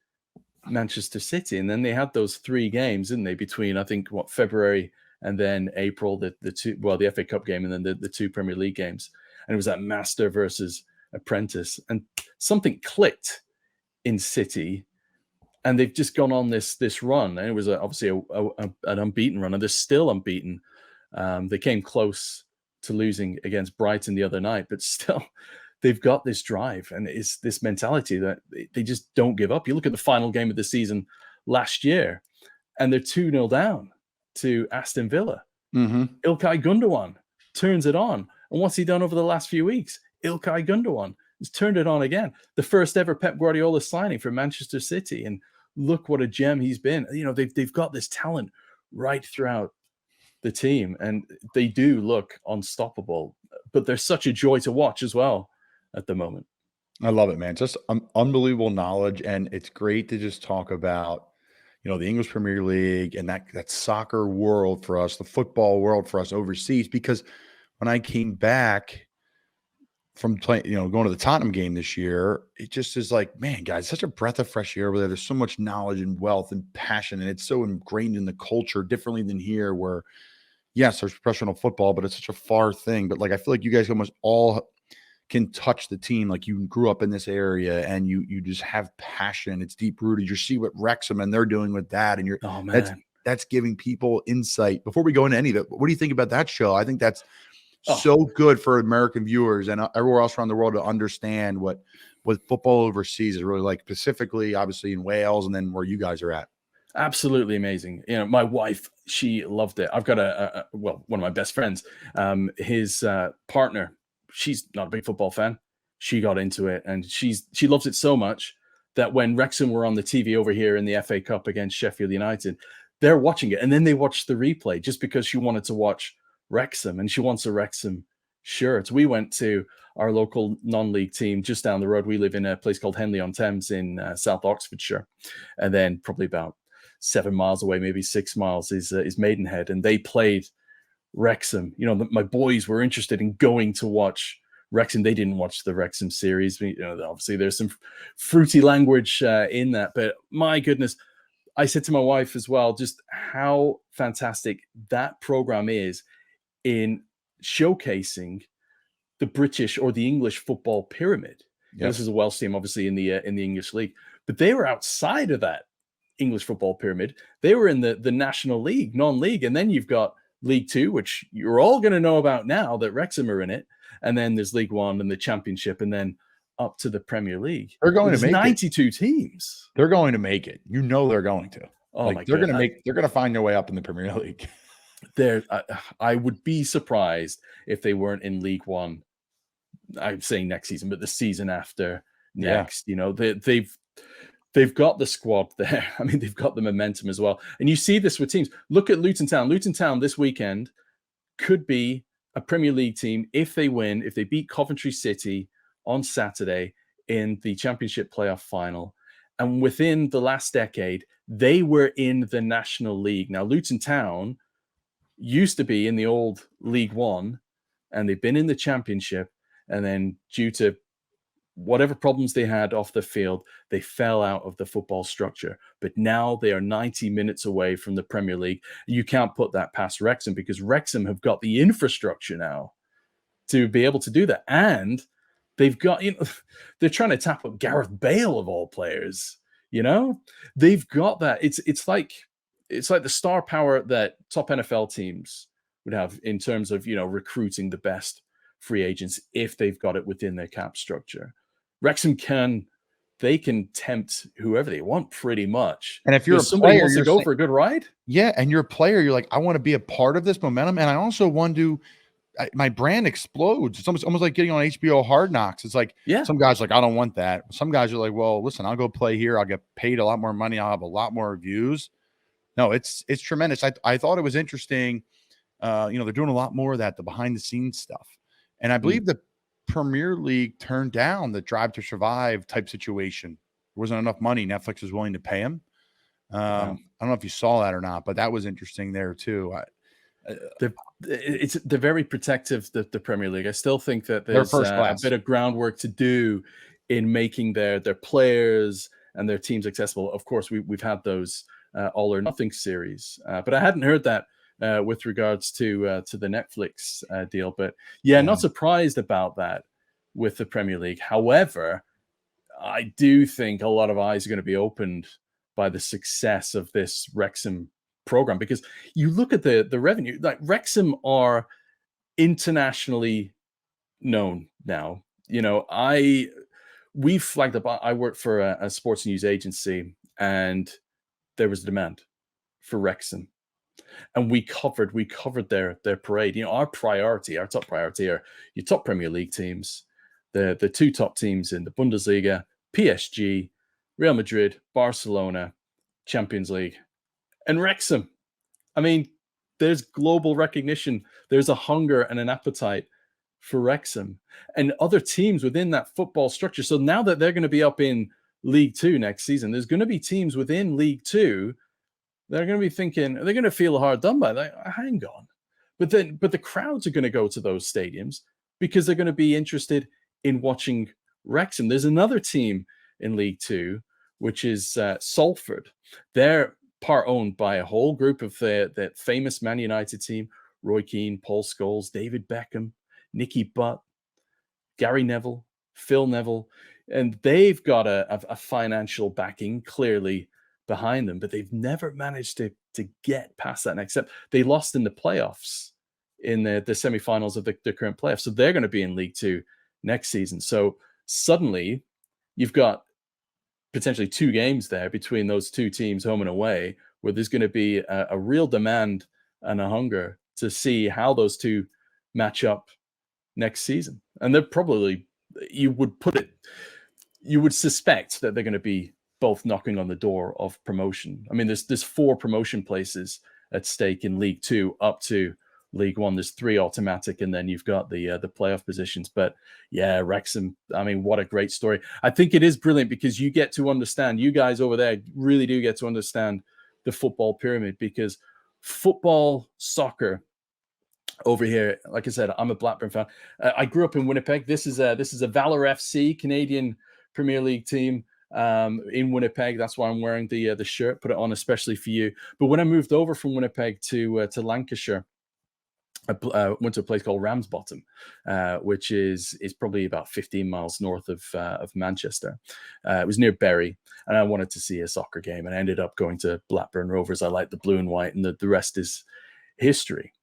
Manchester City. And then they had those 3 games, didn't they, between, I think, February and then April, the FA Cup game, and then the 2 Premier League games. And it was that master versus apprentice. And something clicked in City, and they've just gone on this run. And it was obviously an unbeaten run, and they're still unbeaten. They came close to losing against Brighton the other night, but still they've got this drive, and it's this mentality that they just don't give up. You look at the final game of the season last year, and they're 2-0 down to Aston Villa. Ilkay Gundogan turns it on. And what's he done over the last few weeks? Ilkay Gundogan has turned it on again. The first ever Pep Guardiola signing for Manchester City. And look what a gem he's been. You know, they've got this talent right throughout the team, and they do look unstoppable, but they're such a joy to watch as well at the moment. I love it, man. Just unbelievable knowledge. And it's great to just talk about, you know, the English Premier League and that soccer world for us, the football world for us overseas. Because when I came back from playing, you know, going to the Tottenham game this year, it just is like, man, guys, such a breath of fresh air over there. There's so much knowledge and wealth and passion, and it's so ingrained in the culture differently than here, where yes, there's professional football, but it's such a far thing. But like, I feel like you guys almost all can touch the team. Like, you grew up in this area and you just have passion. It's deep rooted. You see what Wrexham and they're doing with that. And that's giving people insight. Before we go into any of it, what do you think about that show? I think that's so good for American viewers and everywhere else around the world to understand what football overseas is really like, specifically, obviously in Wales and then where you guys are at. Absolutely amazing. You know, my wife, she loved it. I've got one of my best friends, his partner, she's not a big football fan. She got into it, and she loves it so much that when Wrexham were on the TV over here in the FA Cup against Sheffield United, they're watching it, and then they watched the replay just because she wanted to watch Wrexham, and she wants a Wrexham shirts. We went to our local non-league team just down the road. We live in a place called Henley-on-Thames in South Oxfordshire, and then probably about 7 miles away, maybe 6 miles, is Maidenhead, and they played Wrexham. My boys were interested in going to watch Wrexham. They didn't watch the Wrexham series. Obviously there's some fruity language in that, but my goodness, I said to my wife as well, just how fantastic that program is in showcasing the British or the English football pyramid. Yep. This is a Welsh team, obviously, in the English league, but they were outside of that English football pyramid. They were in the National League, non-league, and then you've got League Two, which you're all going to know about now that Wrexham are in it, and then there's League One and the Championship, and then up to the Premier League. They're going to make 92 teams. They're going to make it. They're going to. Oh my God. They're going to find their way up in the Premier League. I would be surprised if they weren't in League One. I'm saying next season, but the season after next. They've got the squad there. I mean, they've got the momentum as well. And you see this with teams. Look at Luton Town. Luton Town this weekend could be a Premier League team if they win, if they beat Coventry City on Saturday in the Championship playoff final. And within the last decade, they were in the National League. Now, Luton Town used to be in the old League One, and they've been in the Championship. And then due to whatever problems they had off the field, they fell out of the football structure. But now they are 90 minutes away from the Premier League. You can't put that past Wrexham, because Wrexham have got the infrastructure now to be able to do that. And they've got, they're trying to tap up Gareth Bale of all players. They've got that. It's like the star power that top NFL teams would have in terms of, recruiting the best free agents if they've got it within their cap structure. Wrexham can tempt whoever they want pretty much. And if you're somebody wants to go for a good ride, and you're a player, you're like, I want to be a part of this momentum, and I also want to. My brand explodes. It's almost like getting on HBO Hard Knocks. It's like, some guys are like, I don't want that. Some guys are like, well, listen, I'll go play here. I'll get paid a lot more money. I'll have a lot more views. No, it's tremendous. I thought it was interesting. They're doing a lot more of that, the behind the scenes stuff. And I believe the Premier League turned down the Drive to Survive type situation. There wasn't enough money. Netflix was willing to pay him. I don't know if you saw that or not, but that was interesting there too. They're very protective, the Premier League. I still think that there's a bit of groundwork to do in making their players and their teams accessible. Of course, we've had those All or Nothing series, but I hadn't heard that with regards to the Netflix deal. But not surprised about that with the Premier League. However, I do think a lot of eyes are going to be opened by the success of this Wrexham program, because you look at the revenue. Like, Wrexham are internationally known now. We flagged up. I work for a sports news agency, and there was demand for Wrexham, and we covered their parade. Our top priority are your top Premier League teams, the two top teams in the Bundesliga, PSG, Real Madrid, Barcelona, Champions League, and Wrexham. I mean, there's global recognition. There's a hunger and an appetite for Wrexham and other teams within that football structure. So now that they're going to be up in League Two next season, there's going to be teams within League Two that are going to be thinking, they're going to feel hard done by. Like, hang on. But the crowds are going to go to those stadiums because they're going to be interested in watching Wrexham. There's another team in League Two, which is Salford. They're part owned by a whole group of the famous Man United team: Roy Keane, Paul Scholes, David Beckham, Nicky Butt, Gary Neville, Phil Neville. And they've got a financial backing clearly behind them, but they've never managed to get past that next step. They lost in the playoffs, in the semifinals of the current playoffs. So they're going to be in League Two next season. So suddenly you've got potentially two games there between those two teams, home and away, where there's going to be a real demand and a hunger to see how those two match up next season. And they're probably, you would suspect that they're going to be both knocking on the door of promotion. I mean, there's 4 promotion places at stake in League Two, up to League One. There's 3 automatic, and then you've got the playoff positions. But yeah, Wrexham, I mean, what a great story. I think it is brilliant because you get to understand, you guys over there really do get to understand the football pyramid, because football, soccer over here, like I said, I'm a Blackburn fan. I grew up in Winnipeg. This is a Valor FC, Canadian Premier League team in Winnipeg. That's why I'm wearing the shirt. Put it on especially for you. But when I moved over from Winnipeg to Lancashire, I went to a place called Ramsbottom, which is probably about 15 miles north of Manchester. It was near Bury, and I wanted to see a soccer game, and I ended up going to Blackburn Rovers. I like the blue and white, and the rest is history.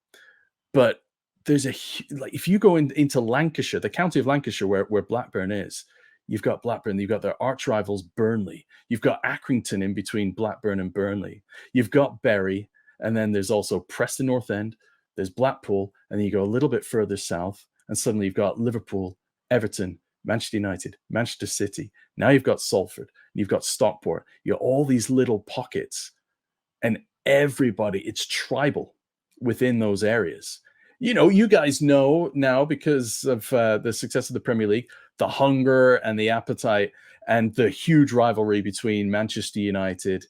But there's if you go into Lancashire, the county of Lancashire, where Blackburn is, you've got Blackburn, you've got their arch rivals Burnley, you've got Accrington in between Blackburn and Burnley, you've got Bury, and then there's also Preston North End, there's Blackpool, and then you go a little bit further south, and suddenly you've got Liverpool, Everton, Manchester United, Manchester City. Now you've got Salford, you've got Stockport. You got all these little pockets, and everybody, it's tribal within those areas. You know, you guys know now because of the success of the Premier League, the hunger and the appetite and the huge rivalry between Manchester United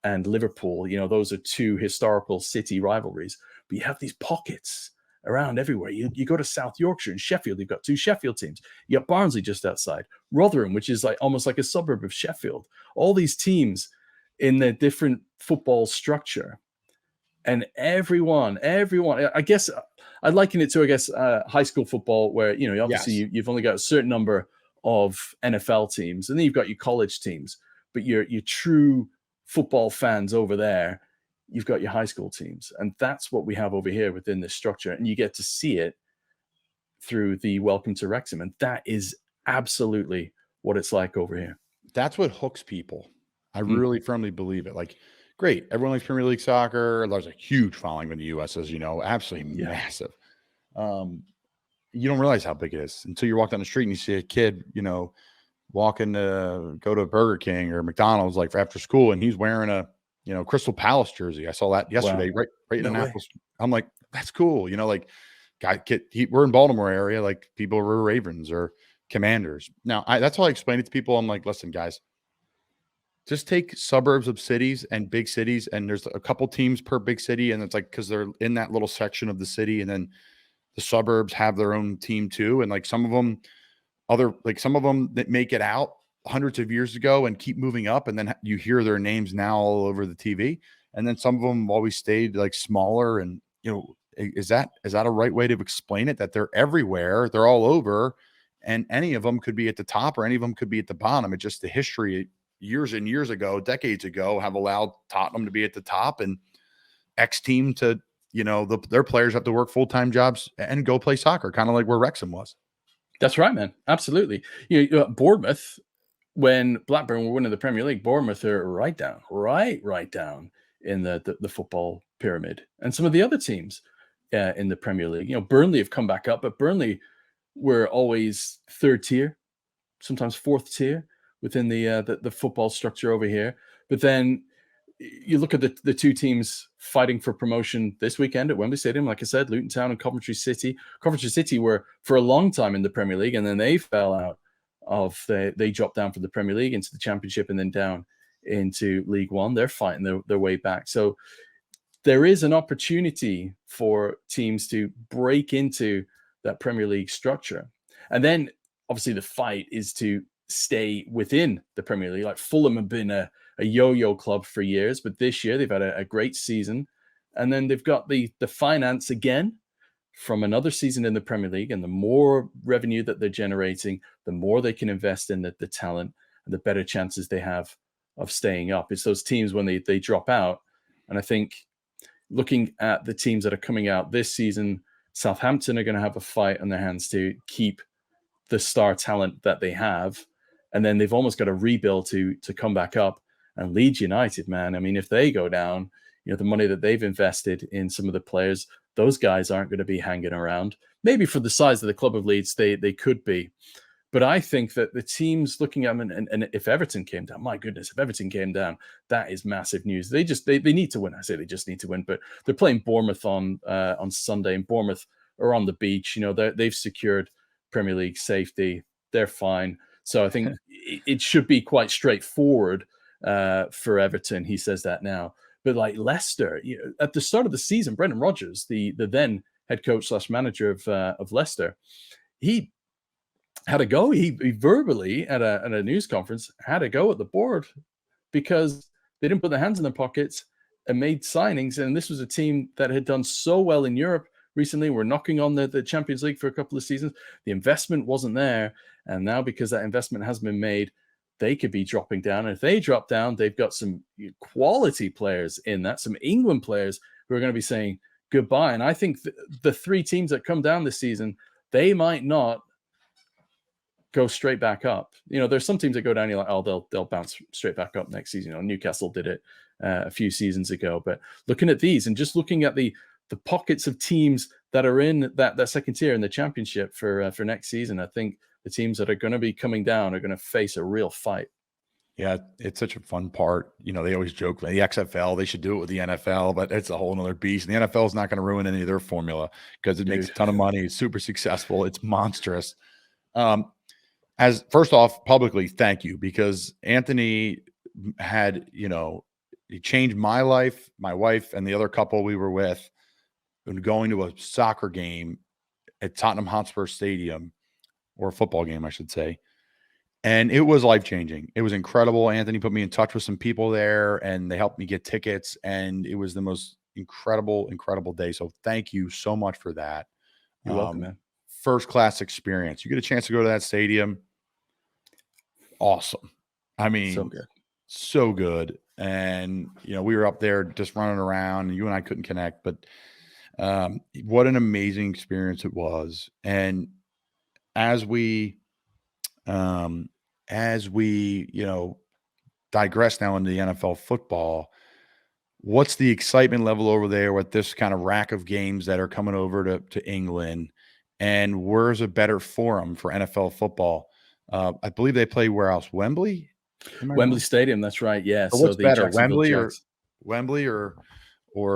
and Liverpool. You know, those are 2 historical city rivalries. But you have these pockets around everywhere. You go to South Yorkshire and Sheffield, you've got 2 Sheffield teams. You got Barnsley just outside, Rotherham, which is like almost like a suburb of Sheffield. All these teams in their different football structure. And everyone, I guess I liken it to, high school football, where, you know, obviously you've only got a certain number of NFL teams, and then you've got your college teams, but your true football fans over there, you've got your high school teams. And that's what we have over here within this structure. And you get to see it through the Welcome to Wrexham. And that is absolutely what it's like over here. That's what hooks people. I really firmly believe it. Like, great, everyone likes Premier League soccer. There's a huge following in the U.S., as you know, absolutely massive. You don't realize how big it is until you walk down the street and you see a kid, you know, walking to go to Burger King or McDonald's like for after school, and he's wearing a, you know, Crystal Palace jersey. I saw that yesterday, right in Annapolis. I'm like, that's cool. You know, like, we're in Baltimore area, like people are Ravens or Commanders. Now, that's how I explain it to people. I'm like, listen, guys, just take suburbs of cities and big cities, and there's a couple teams per big city, and it's like because they're in that little section of the city, and then the suburbs have their own team too, and like some of them that make it out hundreds of years ago and keep moving up, and then you hear their names now all over the TV, and then some of them always stayed like smaller. And you know, is that a right way to explain it? That they're everywhere, they're all over, and any of them could be at the top or any of them could be at the bottom. It's just the history. Years and years ago, decades ago, have allowed Tottenham to be at the top and X team to, you know, their players have to work full-time jobs and go play soccer, kind of like where Wrexham was. That's right, man. Absolutely. You know, Bournemouth, when Blackburn were winning the Premier League, Bournemouth are right down in the football pyramid. And some of the other teams in the Premier League, you know, Burnley have come back up, but Burnley were always 3rd tier, sometimes 4th tier within the football structure over here. But then you look at the 2 teams fighting for promotion this weekend at Wembley Stadium, like I said, Luton Town and Coventry City. Coventry City were for a long time in the Premier League, and then they fell out of they dropped down from the Premier League into the Championship and then down into League One. They're fighting their way back. So there is an opportunity for teams to break into that Premier League structure. And then obviously the fight is to stay within the Premier League. Like Fulham have been a yo-yo club for years, but this year they've had a great season, and then they've got the finance again from another season in the Premier League, and the more revenue that they're generating, the more they can invest in the talent, and the better chances they have of staying up. It's those teams when they drop out, and I think looking at the teams that are coming out this season, Southampton are going to have a fight on their hands to keep the star talent that they have. And then they've almost got to rebuild to come back up. And Leeds United, man, I mean, if they go down, you know, the money that they've invested in some of the players, those guys aren't going to be hanging around. Maybe for the size of the club of Leeds, they could be. But I think that the teams looking at them, and if Everton came down, my goodness, if Everton came down, that is massive news. They need to win. I say they just need to win, but they're playing Bournemouth on Sunday, and Bournemouth are on the beach. They've secured Premier League safety. They're fine. So I think it should be quite straightforward for Everton. He says that now. But like Leicester, at the start of the season, Brendan Rodgers, the then head coach / manager of Leicester, he had a go. He verbally at a news conference had a go at the board because they didn't put their hands in their pockets and made signings. And this was a team that had done so well in Europe recently. We're knocking on the Champions League for a couple of seasons. The investment wasn't there. And now because that investment has been made, they could be dropping down. And if they drop down, they've got some quality players in that, some England players who are going to be saying goodbye. And I think the three teams that come down this season, they might not go straight back up. There's some teams that go down, you're like, oh, they'll bounce straight back up next season. Newcastle did it a few seasons ago. But looking at these and just looking at the pockets of teams that are in that second tier in the championship for next season, I think the teams that are going to be coming down are going to face a real fight. Yeah, it's such a fun part. They always joke the XFL, they should do it with the NFL, but it's a whole nother beast. And the NFL is not going to ruin any of their formula because it makes a ton of money. It's super successful. It's monstrous. As first off, publicly, thank you, because Anthony had, he changed my life, my wife, and the other couple we were with, and going to a soccer game at Tottenham Hotspur Stadium, or a football game, I should say. And it was life-changing. It was incredible. Anthony put me in touch with some people there, and they helped me get tickets, and it was the most incredible, incredible day. So thank you so much for that. You're welcome, man. First-class experience. You get a chance to go to that stadium. Awesome. I mean, so good. And, we were up there just running around, and you and I couldn't connect, but what an amazing experience it was. And as we digress now into the NFL football, what's the excitement level over there with this kind of rack of games that are coming over to England? And where's a better forum for NFL football? I believe they play where else? Wembley? Wembley Stadium, that's right. Yeah. So what's better, Wembley or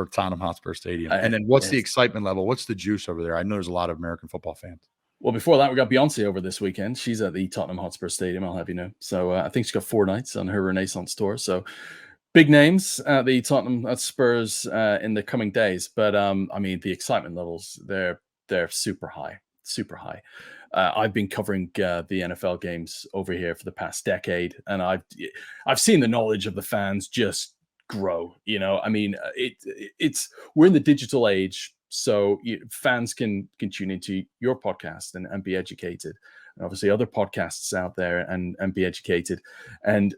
Tottenham Hotspur Stadium? And then what's the excitement level? What's the juice over there? I know there's a lot of American football fans. Well, before that, we got Beyonce over this weekend. She's at the Tottenham Hotspur Stadium, I'll have you know. So I think she's got 4 nights on her Renaissance tour. So big names at the Tottenham Spurs in the coming days. But the excitement levels, they're super high, super high. I've been covering the NFL games over here for the past decade, and I've seen the knowledge of the fans just grow. It's we're in the digital age. So fans can tune into your podcast and be educated, and obviously other podcasts out there and be educated. And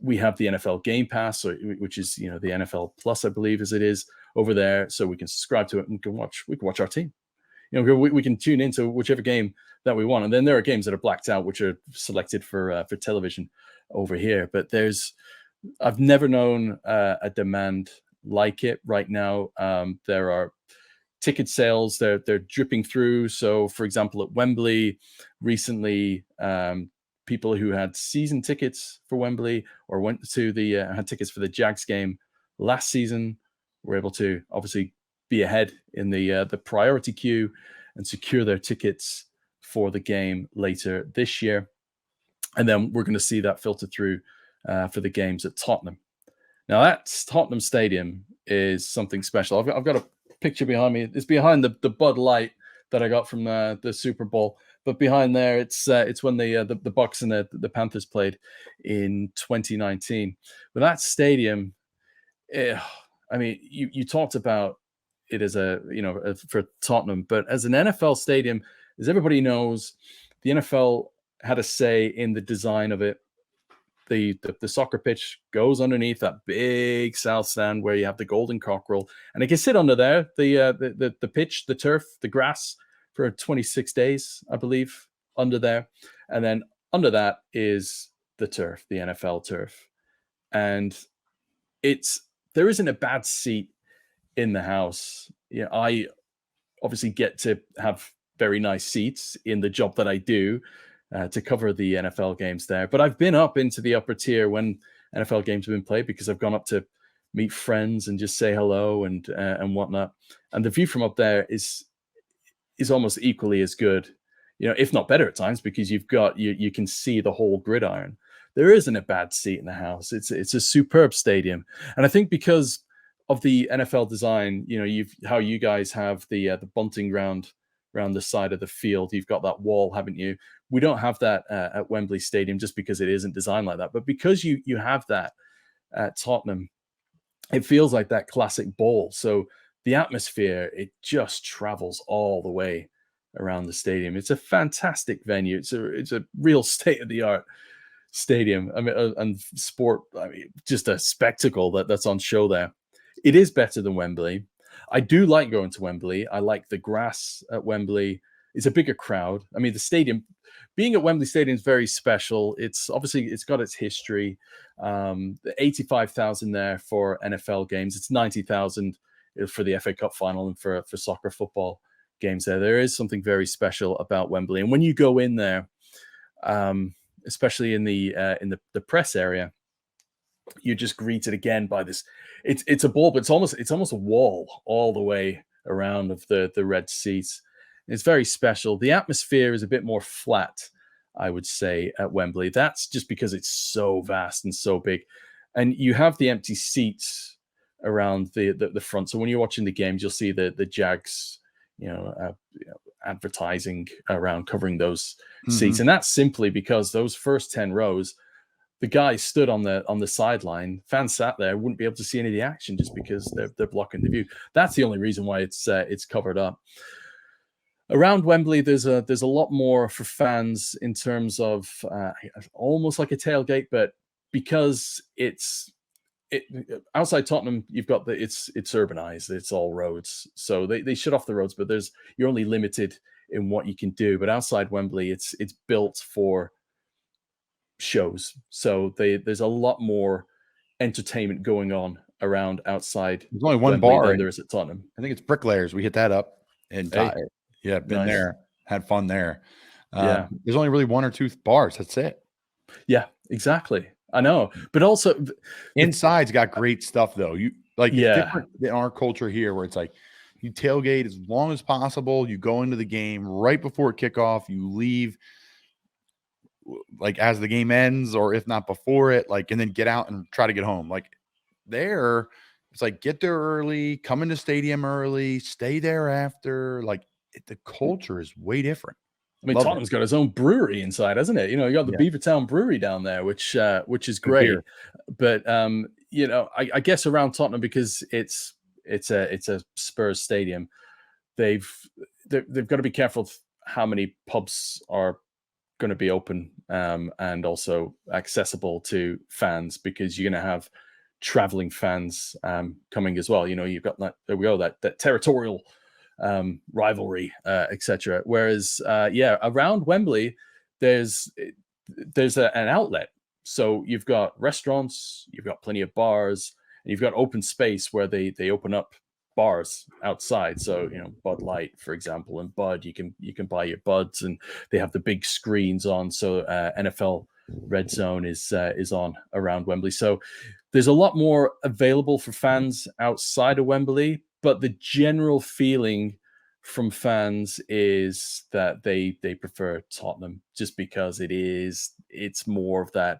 we have the NFL Game Pass, which is the NFL Plus, I believe, as it is over there. So we can subscribe to it and we can watch our team. We can tune into whichever game that we want, and then there are games that are blacked out, which are selected for television over here. But I've never known a demand like it right now. There are ticket sales, they're dripping through. So, for example, at Wembley recently, people who had season tickets for Wembley or went to had tickets for the Jags game last season were able to obviously be ahead in the priority queue and secure their tickets for the game later this year. And then we're going to see that filter through for the games at Tottenham. Now, that Tottenham Stadium is something special. I've got a picture behind me. It's behind the Bud Light that I got from the Super Bowl, but behind there it's when the Bucks and the Panthers played in 2019. But that stadium, you talked about it as for Tottenham, but as an NFL stadium, as everybody knows, the NFL had a say in the design of it. The soccer pitch goes underneath that big south stand where you have the golden cockerel, and it can sit under there, the pitch, the turf, the grass for 26 days, I believe, under there. And then under that is the turf, the NFL turf. And there isn't a bad seat in the house. I obviously get to have very nice seats in the job that I do. to cover the NFL games there. But I've been up into the upper tier when NFL games have been played because I've gone up to meet friends and just say hello and whatnot. And the view from up there is almost equally as good, if not better at times, because you've got you can see the whole gridiron. There isn't a bad seat in the house. It's a superb stadium, and I think because of the NFL design, how you guys have the bunting around the side of the field. You've got that wall, haven't you? We don't have that at Wembley Stadium just because it isn't designed like that. But because you have that at Tottenham, it feels like that classic bowl. So the atmosphere, it just travels all the way around the stadium. It's a fantastic venue. It's a real state-of-the-art stadium. I mean, and sport. I mean, just a spectacle that's on show there. It is better than Wembley. I do like going to Wembley. I like the grass at Wembley. It's a bigger crowd. I mean, the stadium, being at Wembley Stadium is very special. It's got its history. 85,000 there for NFL games. It's 90,000 for the FA Cup final and for soccer football games there. There is something very special about Wembley. And when you go in there, especially in the press area, you're just greeted again by this. It's a ball, but it's almost a wall all the way around of the red seats. It's very special. The atmosphere is a bit more flat, I would say, at Wembley. That's just because it's so vast and so big, and you have the empty seats around the front. So when you're watching the games, you'll see the Jags, advertising around covering those seats, and that's simply because those first 10 rows. The guys stood on the sideline. Fans sat there, wouldn't be able to see any of the action just because they're blocking the view. That's the only reason why it's covered up. Around Wembley, there's a lot more for fans in terms of almost like a tailgate, but because outside Tottenham, you've got it's urbanized. It's all roads, so they shut off the roads, but you're only limited in what you can do. But outside Wembley, it's built for shows, so there's a lot more entertainment going on around outside. There's only one Wembley bar than there is at Tottenham. I think it's Bricklayers. We hit that up and been nice. there, had fun there. Yeah, there's only really one or two bars. That's it. Yeah, exactly. I know, but also inside's got great stuff though. You it's different in our culture here, where it's like you tailgate as long as possible. You go into the game right before kickoff. You leave like as the game ends, or if not before it, and then get out and try to get home. Like there, it's like get there early, come into stadium early, stay there after. The culture is way different. I mean, Tottenham's got its own brewery inside, hasn't it? You got the Beavertown Brewery down there, which is great. But I guess around Tottenham, because it's a Spurs stadium, they've got to be careful of how many pubs are going to be open and also accessible to fans, because you're going to have traveling fans coming as well. You've got that territorial rivalry, etc. Whereas around Wembley there's an outlet, so you've got restaurants, you've got plenty of bars, and you've got open space where they open up bars outside. So Bud Light, for example, and Bud, you can buy your Buds, and they have the big screens on. So NFL Red Zone is on around Wembley. So there's a lot more available for fans outside of Wembley, but the general feeling from fans is that they prefer Tottenham just because it's more of that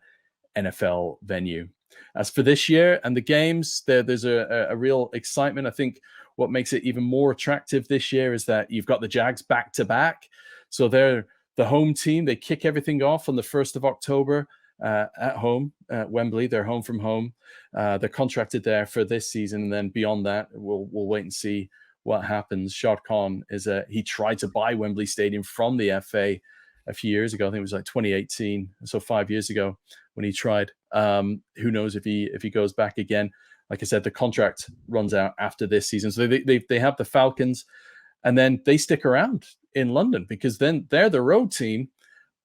NFL venue. As for this year and the games, there's a real excitement. I think what makes it even more attractive this year is that you've got the Jags back to back. So they're the home team. They kick everything off on the 1st of October at home at Wembley. They're home from home. They're contracted there for this season, and then beyond that, we'll wait and see what happens. Shad Khan he tried to buy Wembley Stadium from the FA a few years ago. I think it was like 2018, so 5 years ago when he tried. Who knows if he goes back again? Like I said, the contract runs out after this season, so they have the Falcons, and then they stick around in London because then they're the road team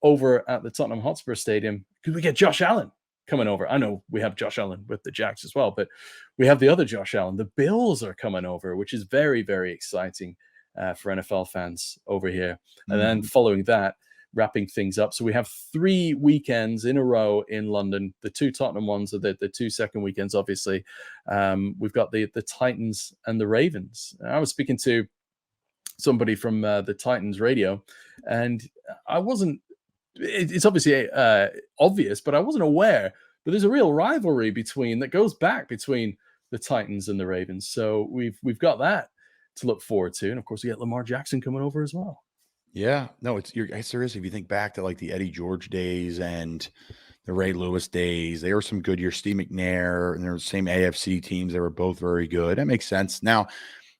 over at the Tottenham Hotspur Stadium. Because we get Josh Allen coming over. I know we have Josh Allen with the Jags as well, but we have the other Josh Allen. The Bills are coming over, which is very, very exciting for NFL fans over here. And then following that, wrapping things up. So we have 3 weekends in a row in London. The 2 Tottenham ones are the 2 second weekends, obviously. We've got the Titans and the Ravens. I was speaking to somebody from the Titans radio, and I wasn't, it's obviously obvious, but I wasn't aware that there's a real rivalry that goes back between the Titans and the Ravens. So we've got that to look forward to. And of course, we get Lamar Jackson coming over as well. Yeah, no, it's seriously, if you think back to like the Eddie George days and the Ray Lewis days, they were some good years. Steve McNair, and they're the same AFC teams. They were both very good. That makes sense. Now,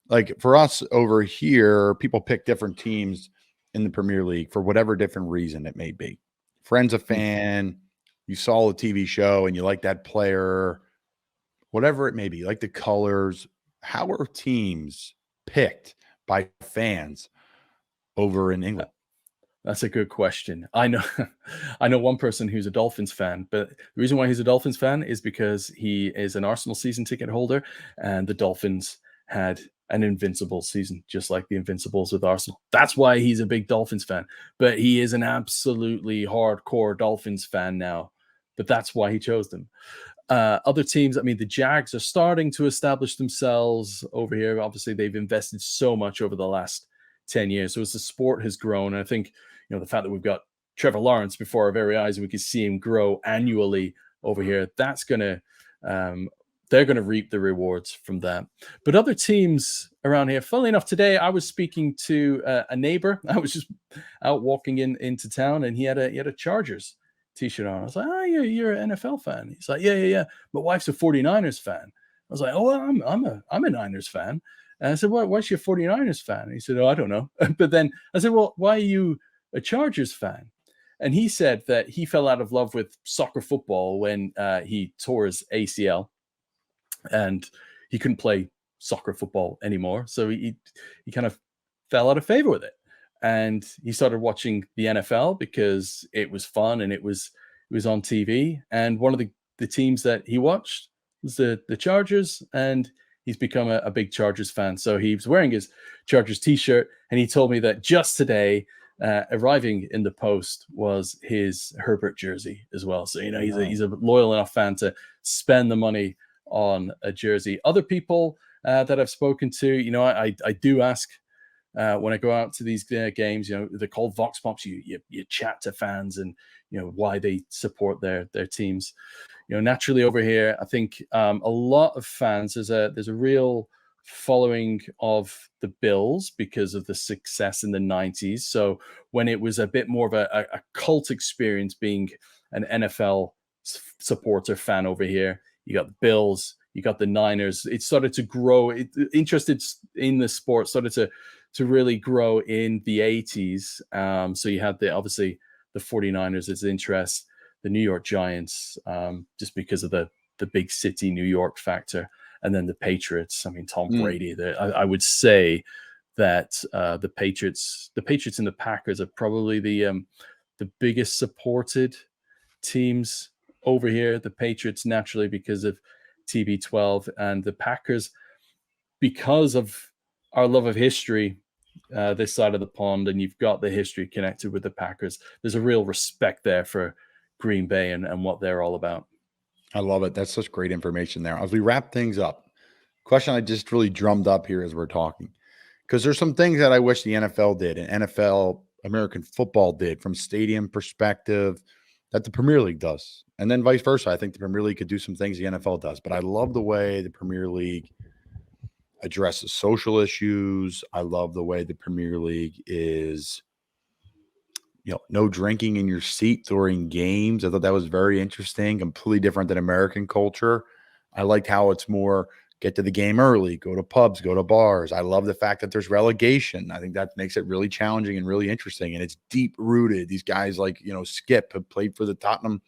like for us over here, people pick different teams in the Premier League for whatever different reason it may be. Friend's a fan, you saw a TV show and you like that player, whatever it may be, like the colors. How are teams picked by fans over in England? That's a good question. I know one person who's a Dolphins fan, but the reason why he's a Dolphins fan is because he is an Arsenal season ticket holder, and the Dolphins had an invincible season, just like the Invincibles with Arsenal. That's why he's a big Dolphins fan, but he is an absolutely hardcore Dolphins fan now, but that's why he chose them. Other teams, I mean, the Jags are starting to establish themselves over here. Obviously, they've invested so much over the last 10 years. So as the sport has grown, and I think, the fact that we've got Trevor Lawrence before our very eyes and we can see him grow annually over here, that's going to, they're going to reap the rewards from that. But other teams around here, funnily enough, today I was speaking to a neighbor. I was just out walking into town, and he had a Chargers t-shirt on. I was like, "Oh, you're an NFL fan?" He's like, yeah. My wife's a 49ers fan. I was like, "Oh, I'm a Niners fan." And I said, "Why is she a 49ers fan?" And he said, "Oh, I don't know." But then I said, "Well, why are you a Chargers fan?" And he said that he fell out of love with soccer football when he tore his ACL, and he couldn't play soccer football anymore. So he kind of fell out of favor with it. And he started watching the NFL because it was fun and it was on TV. And one of the teams that he watched was the Chargers, and he's become a big Chargers fan. So he was wearing his Chargers t-shirt, and he told me that just today, arriving in the post was his Herbert jersey as well. So, he's a loyal enough fan to spend the money on a jersey. Other people that I've spoken to, I do ask when I go out to these games, they're called Vox Pops. You chat to fans and, why they support their teams. Naturally over here, I think a lot of fans, there's a real following of the Bills because of the success in the 90s. So when it was a bit more of a cult experience being an NFL supporter fan over here, you got the Bills, you got the Niners. It started to grow. Interested in the sport started to really grow in the 80s. So you had obviously the 49ers as interest, the New York Giants, just because of the big city New York factor. And then the Patriots. I mean, Tom Brady. I would say that the Patriots and the Packers are probably the biggest supported teams over here. The Patriots naturally because of TB12, and the Packers because of our love of history this side of the pond. And you've got the history connected with the Packers. There's a real respect there for Green Bay and what they're all about. I love it. That's such great information there. As we wrap things up, question I just really drummed up here as we're talking, because there's some things that I wish the NFL did and NFL American football did from stadium perspective that the Premier League does. And then vice versa. I think the Premier League could do some things the NFL does. But I love the way the Premier League addresses social issues. I love the way the Premier League is, no drinking in your seat during games. I thought that was very interesting, completely different than American culture. I liked how it's more get to the game early, go to pubs, go to bars. I love the fact that there's relegation. I think that makes it really challenging and really interesting. And it's deep rooted. These guys like, Skip have played for the Tottenham,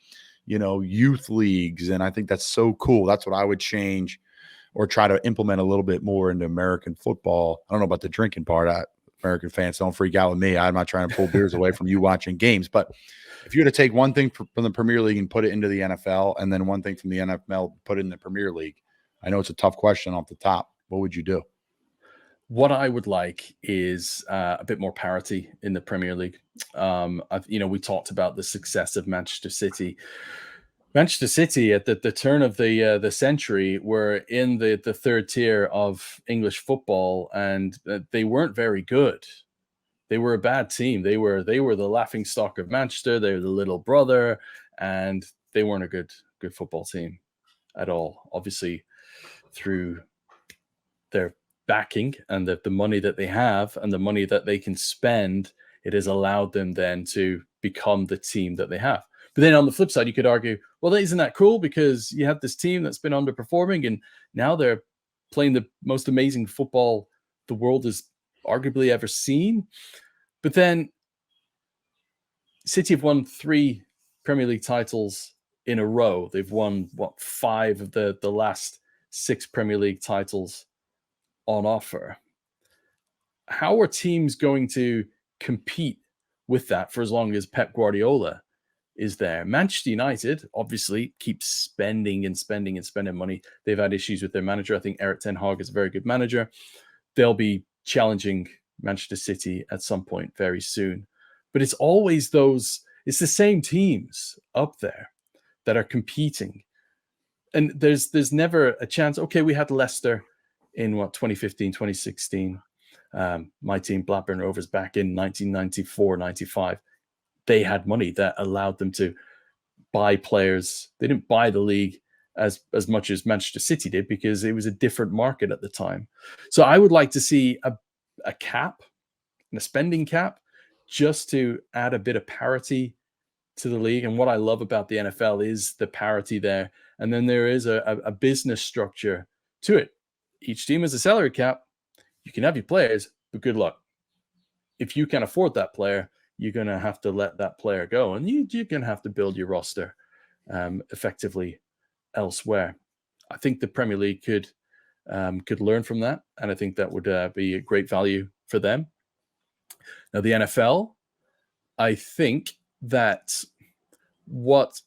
youth leagues. And I think that's so cool. That's what I would change or try to implement a little bit more into American football. I don't know about the drinking part. American fans don't freak out with me. I'm not trying to pull beers away from you watching games. But if you were to take one thing from the Premier League and put it into the NFL, and then one thing from the NFL, put it in the Premier League, I know it's a tough question off the top. What would you do? What I would like is a bit more parity in the Premier League. We talked about the success of Manchester City. Manchester City at the turn of the century were in the third tier of English football, and they weren't very good. They were a bad team. They were the laughing stock of Manchester. They were the little brother, and they weren't a good football team at all. Obviously, through their backing and the money that they have and the money that they can spend, it has allowed them then to become the team that they have. But then on the flip side, you could argue, well, isn't that cool? Because you have this team that's been underperforming and now they're playing the most amazing football the world has arguably ever seen. But then City have won 3 Premier League titles in a row. They've won, 5 of the last 6 Premier League titles on offer. How are teams going to compete with that for as long as Pep Guardiola is there? Manchester United obviously keeps spending and spending and spending money. They've had issues with their manager. I think Erik ten Hag is a very good manager. They'll be challenging Manchester City at some point very soon. But it's always it's the same teams up there that are competing. And there's never a chance. Okay, we had Leicester in 2015, 2016. My team, Blackburn Rovers, back in 1994, 95. They had money that allowed them to buy players. They didn't buy the league as much as Manchester City did because it was a different market at the time. So I would like to see a cap, a spending cap, just to add a bit of parity to the league. And what I love about the NFL is the parity there. And then there is a business structure to it. Each team has a salary cap. You can have your players, but good luck. If you can afford that player, you're going to have to let that player go. And you're going to have to build your roster effectively elsewhere. I think the Premier League could learn from that. And I think that would be a great value for them. Now, the NFL, I think that what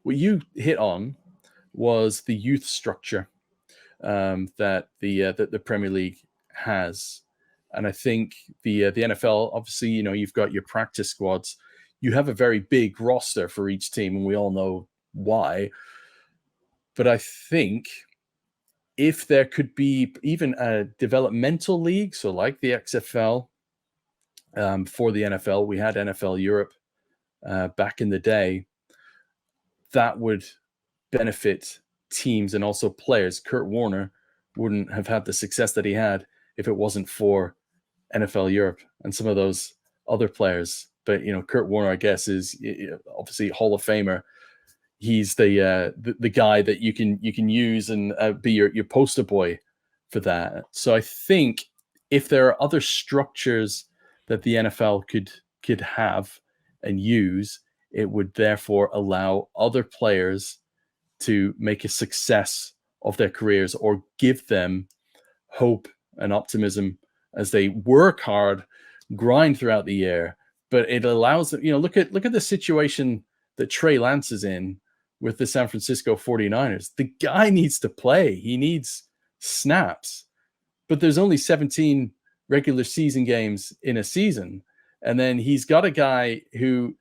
you hit on was the youth structure that the Premier League has. And I think the NFL, obviously, you've got your practice squads. You have a very big roster for each team, and we all know why. But I think if there could be even a developmental league, so like the XFL for the NFL, we had NFL Europe back in the day, that would benefit teams and also players. Kurt Warner wouldn't have had the success that he had if it wasn't for NFL Europe and some of those other players. But Kurt Warner, I guess, is obviously Hall of Famer. He's the guy that you can use and be your poster boy for that. So I think if there are other structures that the NFL could have and use, it would therefore allow other players to make a success of their careers or give them hope and optimism as they work hard, grind throughout the year. But it allows them, look at the situation that Trey Lance is in with the San Francisco 49ers. The guy needs to play. He needs snaps. But there's only 17 regular season games in a season. And then he's got a guy who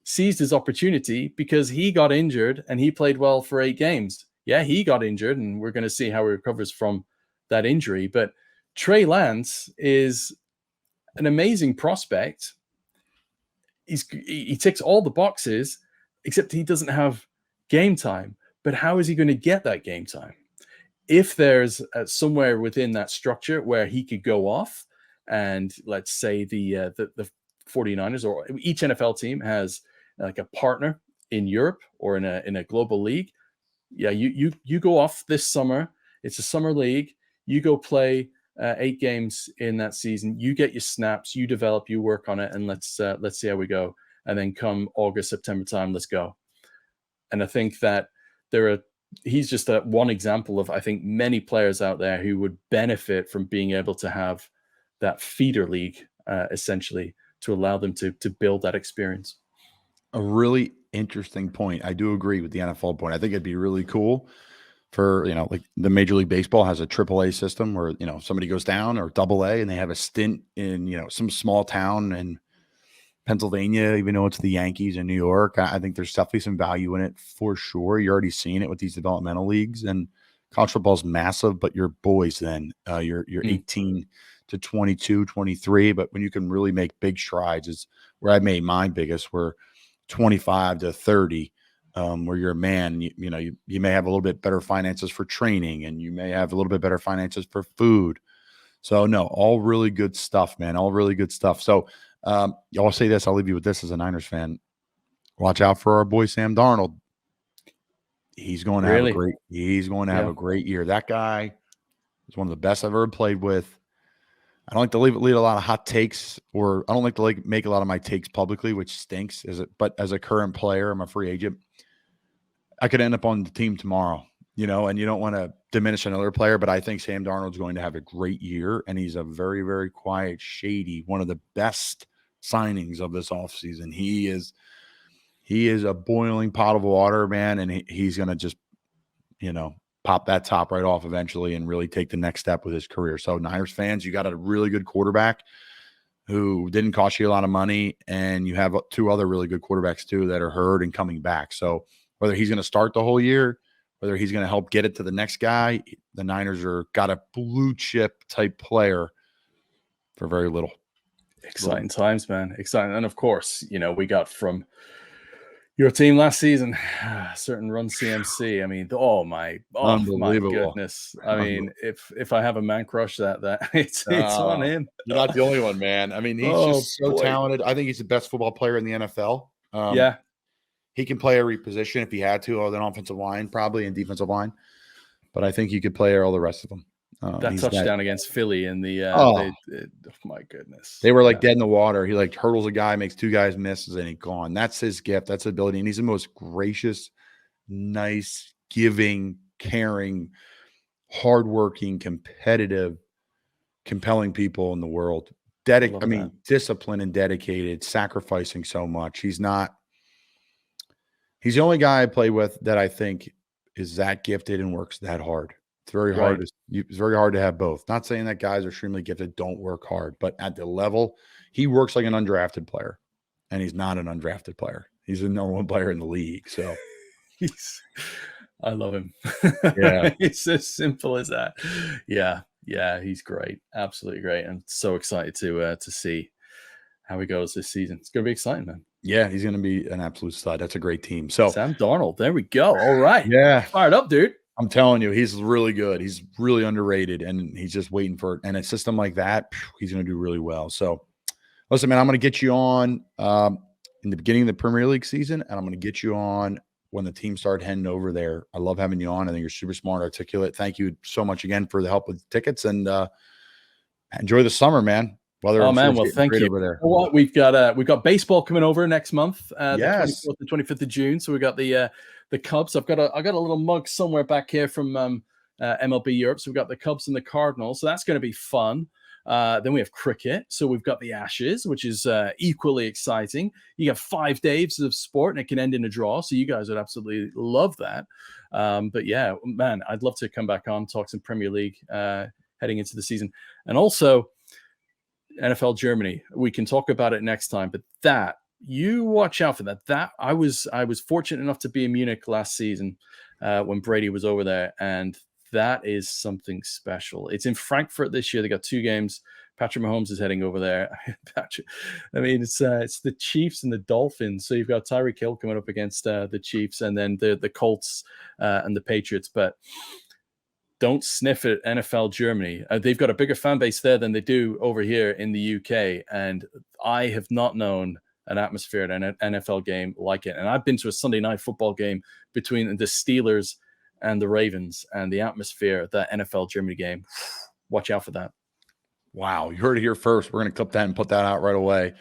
seized his opportunity because he got injured and he played well for 8 games. Yeah, he got injured, and we're going to see how he recovers from that injury. But Trey Lance is an amazing prospect. He ticks all the boxes, except he doesn't have game time. But how is he going to get that game time? If there's somewhere within that structure where he could go off, and let's say the 49ers or each NFL team has like a partner in Europe or in a global league. Yeah, you go off this summer. It's a summer league. You go play 8 games in that season. You get your snaps. You develop. You work on it, and let's see how we go. And then come August, September time, let's go. And I think that he's just one example of, I think, many players out there who would benefit from being able to have that feeder league, essentially, to allow them to build that experience. A really interesting point. I do agree with the NFL point. I think it'd be really cool for, like the Major League Baseball has a AAA system where, somebody goes down, or AA, and they have a stint in, some small town in Pennsylvania, even though it's the Yankees in New York. I think there's definitely some value in it for sure. You're already seeing it with these developmental leagues, and college football is massive, but you're boys then. You're 18 to 22, 23, but when you can really make big strides is where I made mine biggest, where 25 to 30, where you're a man, you may have a little bit better finances for training, and you may have a little bit better finances for food. So no, all really good stuff, man. All really good stuff. So I'll say this, I'll leave you with this as a Niners fan. Watch out for our boy Sam Darnold. He's going to have a great year. That guy is one of the best I've ever played with. I don't like to lead a lot of hot takes, or I don't like to make a lot of my takes publicly, which stinks. But as a current player, I'm a free agent. I could end up on the team tomorrow, and you don't want to diminish another player, but I think Sam Darnold's going to have a great year, and he's a very, very quiet, shady, one of the best signings of this offseason. He is a boiling pot of water, man, and he's going to just, pop that top right off eventually and really take the next step with his career. So Niners fans, you got a really good quarterback who didn't cost you a lot of money, and you have 2 other really good quarterbacks too that are hurt and coming back. So whether he's going to start the whole year, whether he's going to help get it to the next guy, the Niners got a blue chip type player for very little. Exciting times, man. Exciting. And of course, we got from your team last season, certain Run CMC. I mean, oh my goodness. I mean, if I have a man crush, that it's on him. You're not the only one, man. I mean, he's just so talented. I think he's the best football player in the NFL. Yeah. He can play every position if he had to, other than offensive line, probably, and defensive line. But I think he could play all the rest of them. That touchdown against Philly in the oh my goodness, they were like dead in the water. He like hurdles a guy, makes 2 guys misses, and he's gone. That's his gift. That's his ability, and he's the most gracious, nice, giving, caring, hardworking, competitive, compelling people in the world. Disciplined and dedicated, sacrificing so much. He's the only guy I play with that I think is that gifted and works that hard. It's very hard. Right. It's very hard to have both. Not saying that guys are extremely gifted don't work hard, but at the level, he works like an undrafted player, and he's not an undrafted player. He's the number 1 player in the league. So I love him. Yeah. It's as simple as that. Yeah. Yeah. He's great. Absolutely great. I'm so excited to see how he goes this season. It's going to be exciting, man. Yeah. He's going to be an absolute stud. That's a great team. So Sam Darnold, there we go. All right. Yeah. Fired up, dude. I'm telling you, he's really good. He's really underrated, and he's just waiting for it. And a system like that, he's going to do really well. So, listen, man, I'm going to get you on in the beginning of the Premier League season, and I'm going to get you on when the team started heading over there. I love having you on. I think you're super smart, articulate. Thank you so much again for the help with the tickets, and enjoy the summer, man. Well, thank you. Over there. Well, we've got baseball coming over next month, yes, the 24th and 25th of June. So we got the Cubs. I got a little mug somewhere back here from MLB Europe. So we've got the Cubs and the Cardinals. So that's going to be fun. Then we have cricket. So we've got the Ashes, which is equally exciting. You have 5 days of sport, and it can end in a draw. So you guys would absolutely love that. But yeah, man, I'd love to come back on, talk some Premier League heading into the season, and also NFL Germany. We can talk about it next time, but that you watch out for that. That I was fortunate enough to be in Munich last season when Brady was over there, and that is something special. It's in Frankfurt this year. They got 2 games. Patrick Mahomes is heading over there. It's the Chiefs and the Dolphins. So you've got Tyreek Hill coming up against the Chiefs, and then the Colts and the Patriots. But don't sniff at NFL Germany. They've got a bigger fan base there than they do over here in the UK. And I have not known an atmosphere at an NFL game like it. And I've been to a Sunday night football game between the Steelers and the Ravens, and the atmosphere at that NFL Germany game. Watch out for that. Wow. You heard it here first. We're going to clip that and put that out right away.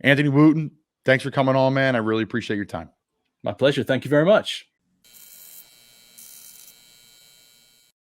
Anthony Wootton, thanks for coming on, man. I really appreciate your time. My pleasure. Thank you very much.